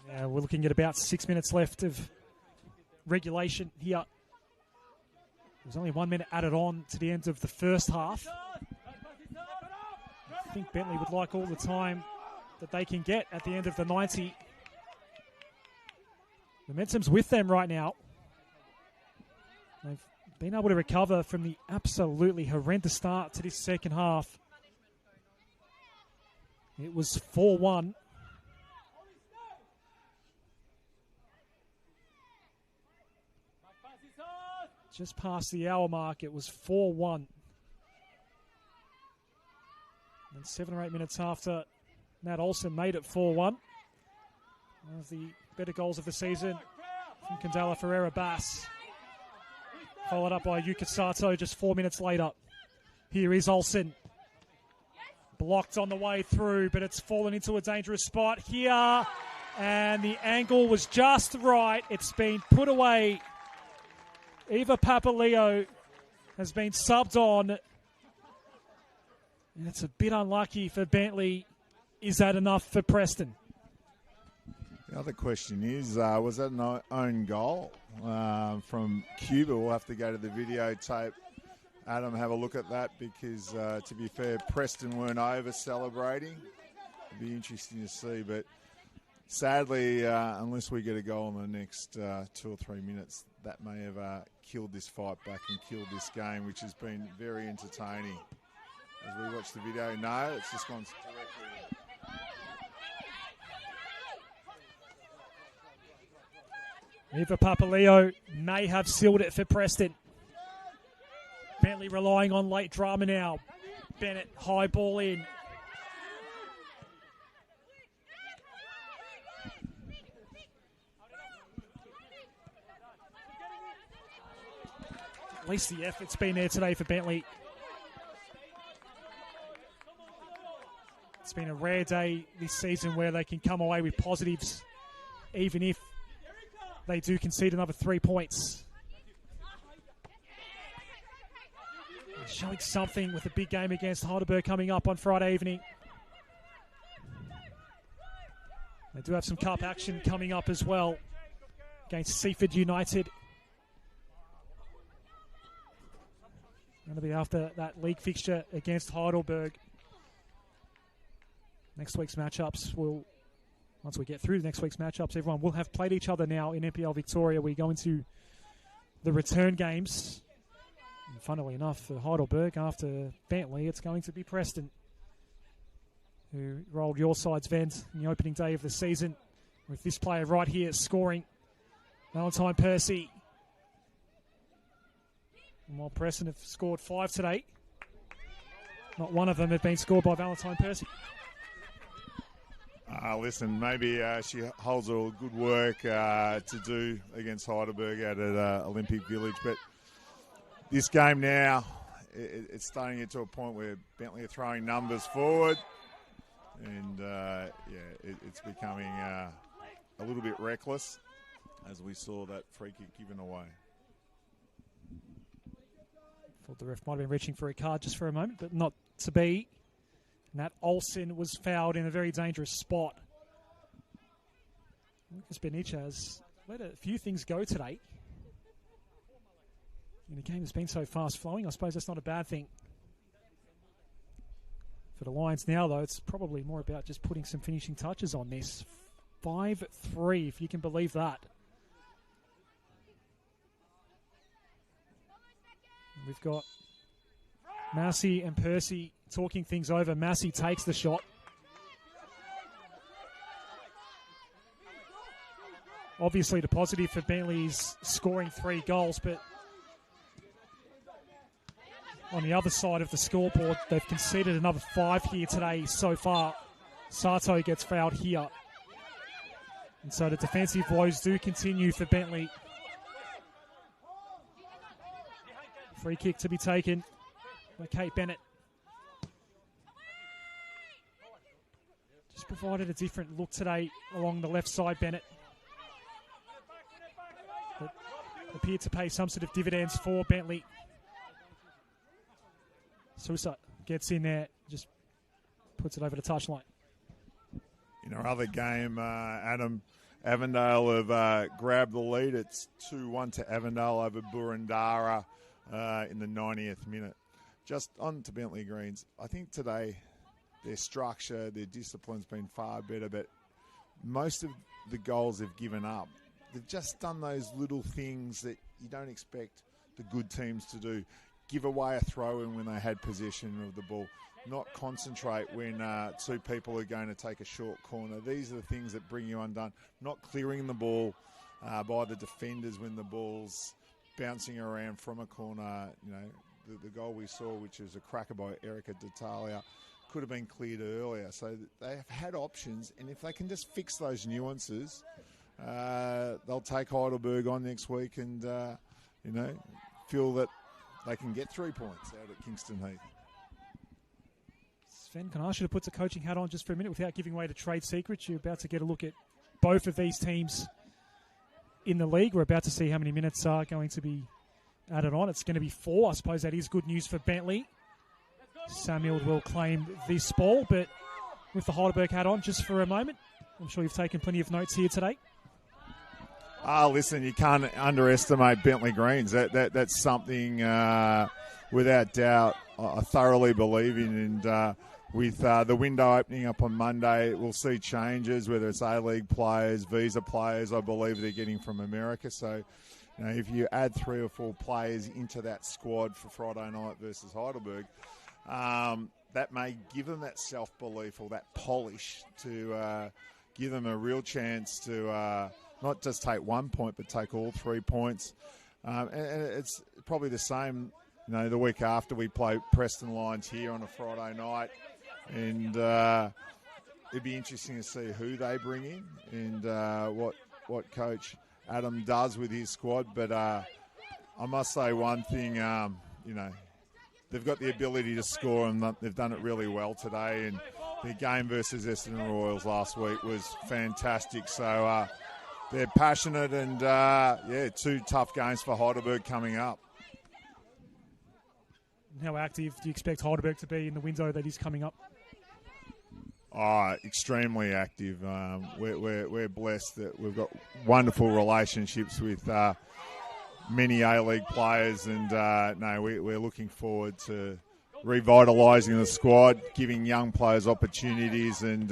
Yeah, we're looking at about 6 minutes left of regulation here. There's only 1 minute added on to the end of the first half. I think Bentley would like all the time that they can get at the end of the 90. Momentum's with them right now. They've been able to recover from the absolutely horrendous start to this second half. It was 4-1. Just past the hour mark, it was 4-1. And 7 or 8 minutes after, Matt Olsen made it 4-1. As the better goals of the season from Candela Ferreira-Bass. Followed up by Yuka Sato just 4 minutes later. Here is Olsen. Blocked on the way through, but it's fallen into a dangerous spot here. And the angle was just right. It's been put away. Eva Papaleo has been subbed on. And it's a bit unlucky for Bentley. Is that enough for Preston? The other question is, was that an own goal from Cuba? We'll have to go to the videotape. Adam, have a look at that because, to be fair, Preston weren't over-celebrating. It'd be interesting to see, but sadly, unless we get a goal in the next 2 or 3 minutes, that may have killed this fight back and killed this game, which has been very entertaining. As we watch the video, no, it's just gone directly. Eva Papaleo may have sealed it for Preston. Bentley relying on late drama now. Bennett, high ball in. At least the effort's been there today for Bentley. It's been a rare day this season where they can come away with positives, even if they do concede another 3 points. They're showing something with a big game against Heidelberg coming up on Friday evening. They do have some cup action coming up as well against Seaford United. Going to be after that league fixture against Heidelberg. Next week's matchups will, once we get through the next week's matchups, everyone will have played each other now in NPL Victoria. We go into the return games. And funnily enough, for Heidelberg, after Bentley, it's going to be Preston, who rolled your side's vent in the opening day of the season with this player right here scoring. Valentine Percy. And while Preston have scored 5 today, not one of them have been scored by Valentine Percy. Listen, maybe she holds a good work to do against Heidelberg out at Olympic Village, but this game now, it's starting to get to a point where Bentley are throwing numbers forward, and it's becoming a little bit reckless as we saw that free kick given away. Thought the ref might have been reaching for a card just for a moment, but not to be. Nat Olsen was fouled in a very dangerous spot. Lucas Benicia has let a few things go today. In a game that's been so fast-flowing, I suppose that's not a bad thing. For the Lions now, though, it's probably more about just putting some finishing touches on this. 5-3, if you can believe that. We've got Massey and Percy talking things over. Massey takes the shot. Obviously, the positive for Bentley is scoring 3 goals, but on the other side of the scoreboard, they've conceded another 5 here today so far. Sato gets fouled here. And so the defensive woes do continue for Bentley. Free kick to be taken by Kate Bennett. Just provided a different look today along the left side, Bennett. That appeared to pay some sort of dividends for Bentley. Sousa gets in there, just puts it over the touchline. In our other game, Adam, Avondale have grabbed the lead. It's 2-1 to Avondale over Burundara in the 90th minute. Just on to Bentley Greens. I think today their structure, their discipline's been far better, but most of the goals they've given up, they've just done those little things that you don't expect the good teams to do. Give away a throw-in when they had possession of the ball. Not concentrate when 2 people are going to take a short corner. These are the things that bring you undone. Not clearing the ball by the defenders when the ball's bouncing around from a corner. You know, the goal we saw, which is a cracker by Erica D'Italia, could have been cleared earlier. So they have had options, and if they can just fix those nuances, they'll take Heidelberg on next week and, feel that they can get 3 points out at Kingston Heath. Sven, can I ask you to put the coaching hat on just for a minute without giving away the trade secrets? You're about to get a look at both of these teams in the league. We're about to see how many minutes are going to be added on. It's going to be 4. I suppose that is good news for Bentley. Samuel will claim this ball, but with the Heidelberg hat on just for a moment. I'm sure you've taken plenty of notes here today. Listen, you can't underestimate Bentley Greens. That's something without doubt I thoroughly believe in. And with the window opening up on Monday, we'll see changes, whether it's A-League players, visa players, I believe they're getting from America. So, if you add 3 or 4 players into that squad for Friday night versus Heidelberg, that may give them that self-belief or that polish to give them a real chance to not just take 1 point, but take all 3 points. And it's probably the same, the week after we play Preston Lions here on a Friday night. And it'd be interesting to see who they bring in and what Coach Adam does with his squad. But I must say one thing, they've got the ability to score, and they've done it really well today. And the game versus Essendon Royals last week was fantastic. So they're passionate, and 2 tough games for Heidelberg coming up. How active do you expect Heidelberg to be in the window that is coming up? Extremely active. We're blessed that we've got wonderful relationships with many A-League players, and we're looking forward to revitalising the squad, giving young players opportunities, and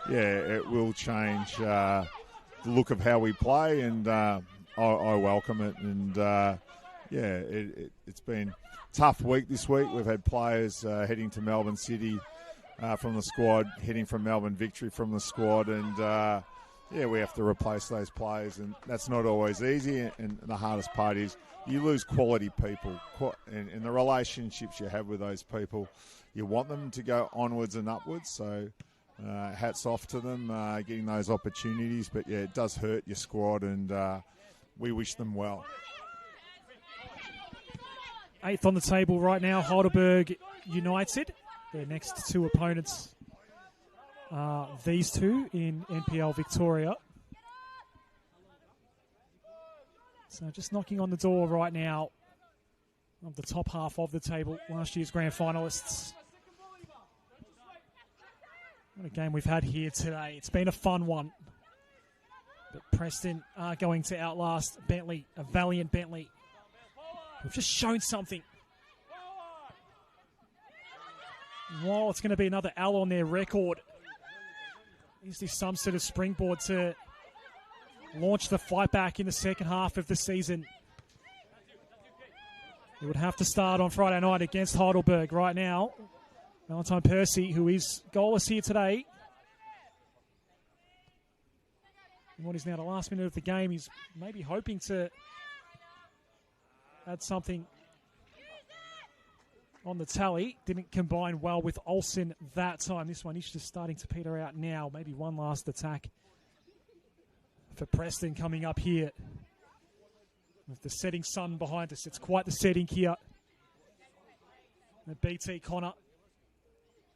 it will change the look of how we play, and I welcome it. And it's been a tough week this week. We've had players heading to Melbourne City from the squad, heading from Melbourne Victory from the squad, and we have to replace those players, and that's not always easy. And the hardest part is you lose quality people, and the relationships you have with those people, you want them to go onwards and upwards. So hats off to them getting those opportunities. But it does hurt your squad, and we wish them well. 8th on the table right now, Heidelberg United. Their next 2 opponents are these 2 in NPL Victoria. So just knocking on the door right now of the top half of the table, last year's grand finalists. What a game we've had here today. It's been a fun one. But Preston are going to outlast Bentley, a valiant Bentley. We've just shown something. While it's going to be another L on their record, is this some sort of springboard to launch the fight back in the second half of the season? It would have to start on Friday night against Heidelberg. Right now, Valentine Percy, who is goalless here today, in what is now the last minute of the game, he's maybe hoping to add something on the tally. Didn't combine well with Olsen that time. This one is just starting to peter out now. Maybe one last attack for Preston coming up here. With the setting sun behind us, it's quite the setting here at BT Connor,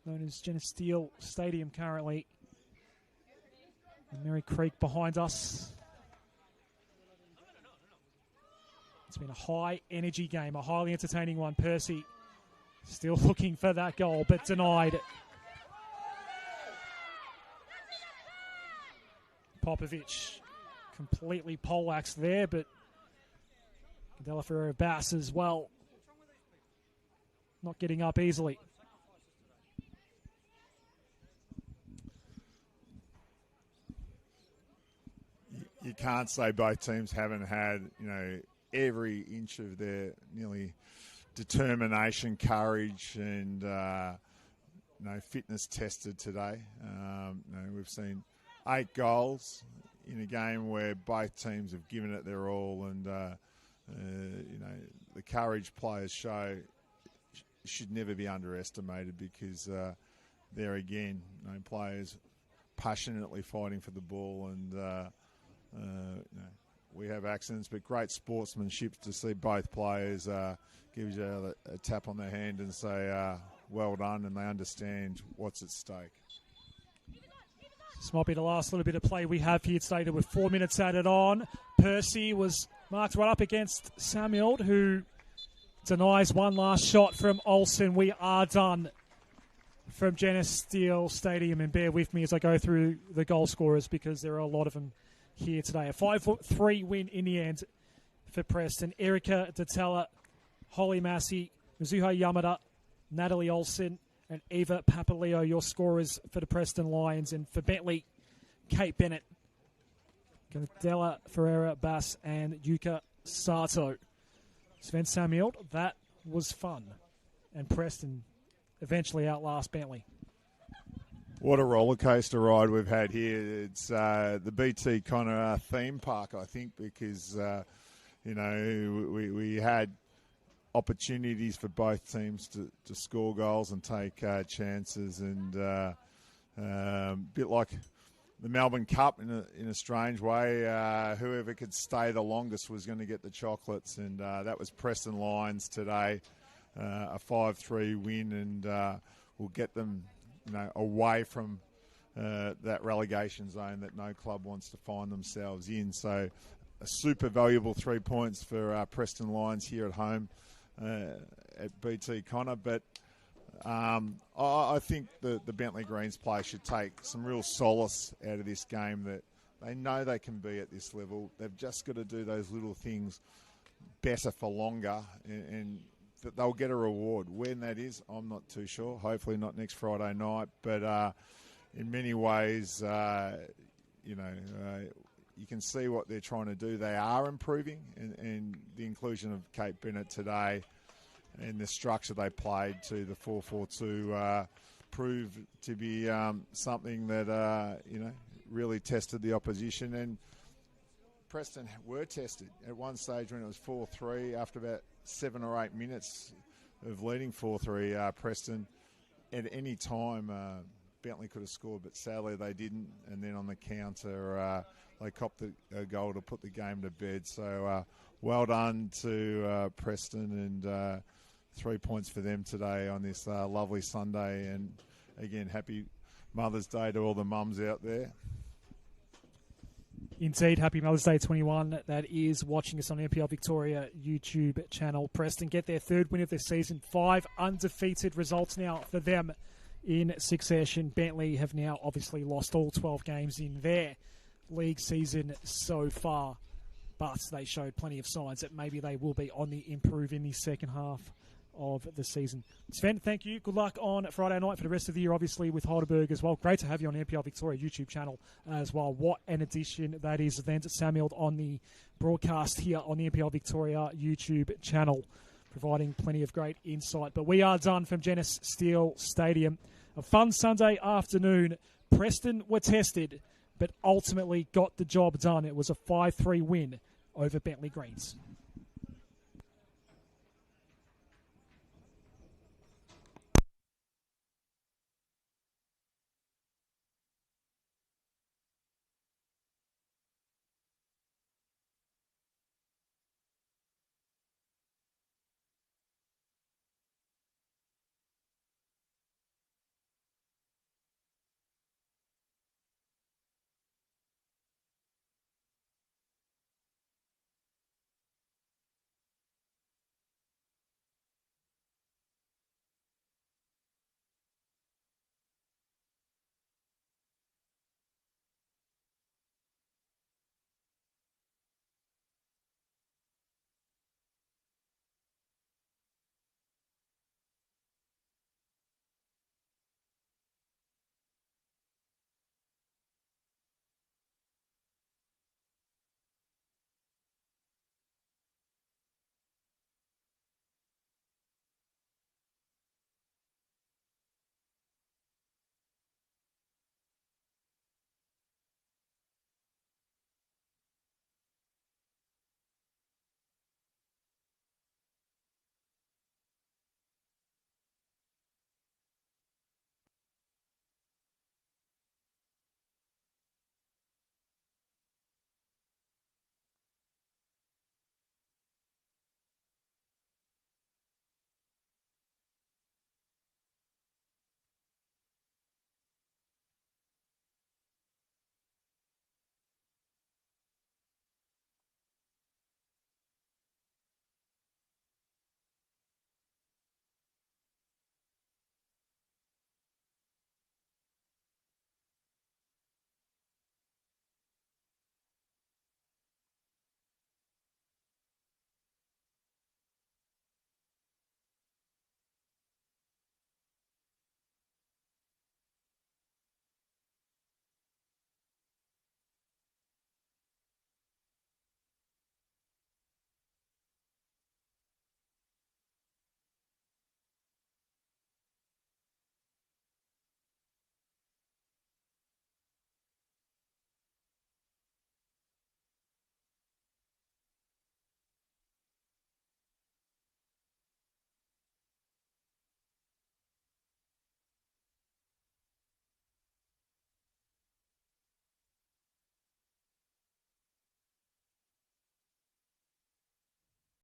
known as Jenna Steele Stadium currently. And Merry Creek behind us. It's been a high energy game, a highly entertaining one. Percy still looking for that goal, but denied. Popovic completely poleaxed there, but Delafero Bass as well. Not getting up easily. You can't say both teams haven't had, every inch of their nearly determination, courage, and fitness tested today. We've seen 8 goals in a game where both teams have given it their all, and the courage players show should never be underestimated, because there again, players passionately fighting for the ball, and we have accidents, but great sportsmanship to see both players give you a tap on the hand and say, well done, and they understand what's at stake. This might be the last little bit of play we have here today with 4 minutes added on. Percy was marked right up against Samuel, who denies one last shot from Olsen. We are done from Genesis Steel Stadium, and bear with me as I go through the goal scorers because there are a lot of them here today. A 5-3 win in the end for Preston. Erica Datella, Holly Massey, Mizuha Yamada, Natalie Olsen, and Eva Papaleo, your scorers for the Preston Lions. And for Bentley, Kate Bennett, Della Ferreira Bass, and Yuka Sato. Sven Samuel, that was fun. And Preston eventually outlast Bentley. What a roller coaster ride we've had here. It's the BT kind of theme park, I think, because, we had opportunities for both teams to score goals and take chances, and a bit like the Melbourne Cup in a strange way. Whoever could stay the longest was going to get the chocolates, and that was Preston Lions today. A 5-3 win, and will get them away from that relegation zone that no club wants to find themselves in. So a super valuable 3 points for Preston Lions here at home at BT Connor. But I think the Bentley Greens players should take some real solace out of this game, that they know they can be at this level. They've just got to do those little things better for longer, and that they'll get a reward. When that is, I'm not too sure. Hopefully not next Friday night. But in many ways, you can see what they're trying to do. They are improving, and the inclusion of Kate Bennett today and the structure they played to the 4-4-2 proved to be something that, really tested the opposition. And Preston were tested at one stage when it was 4-3 after about 7 or 8 minutes of leading 4-3. Preston, at any time, Bentley could have scored, but sadly they didn't. And then on the counter, they copped a goal to put the game to bed. So well done to Preston, and 3 points for them today on this lovely Sunday. And again, happy Mother's Day to all the mums out there. Indeed, happy Mother's Day 21. That is watching us on NPL Victoria YouTube channel. Preston get their third win of the season. 5 undefeated results now for them in succession. Bentley have now obviously lost all 12 games in their league season so far, but they showed plenty of signs that maybe they will be on the improve in the second half of the season. Sven, thank you. Good luck on Friday night for the rest of the year, obviously, with Heidelberg as well. Great to have you on NPL Victoria YouTube channel as well. What an addition that is. Then Samuel on the broadcast here on the NPL Victoria YouTube channel, providing plenty of great insight. But we are done from Genesis Steel Stadium. A fun Sunday afternoon. Preston were tested, but ultimately got the job done. It was a 5-3 win over Bentley Greens.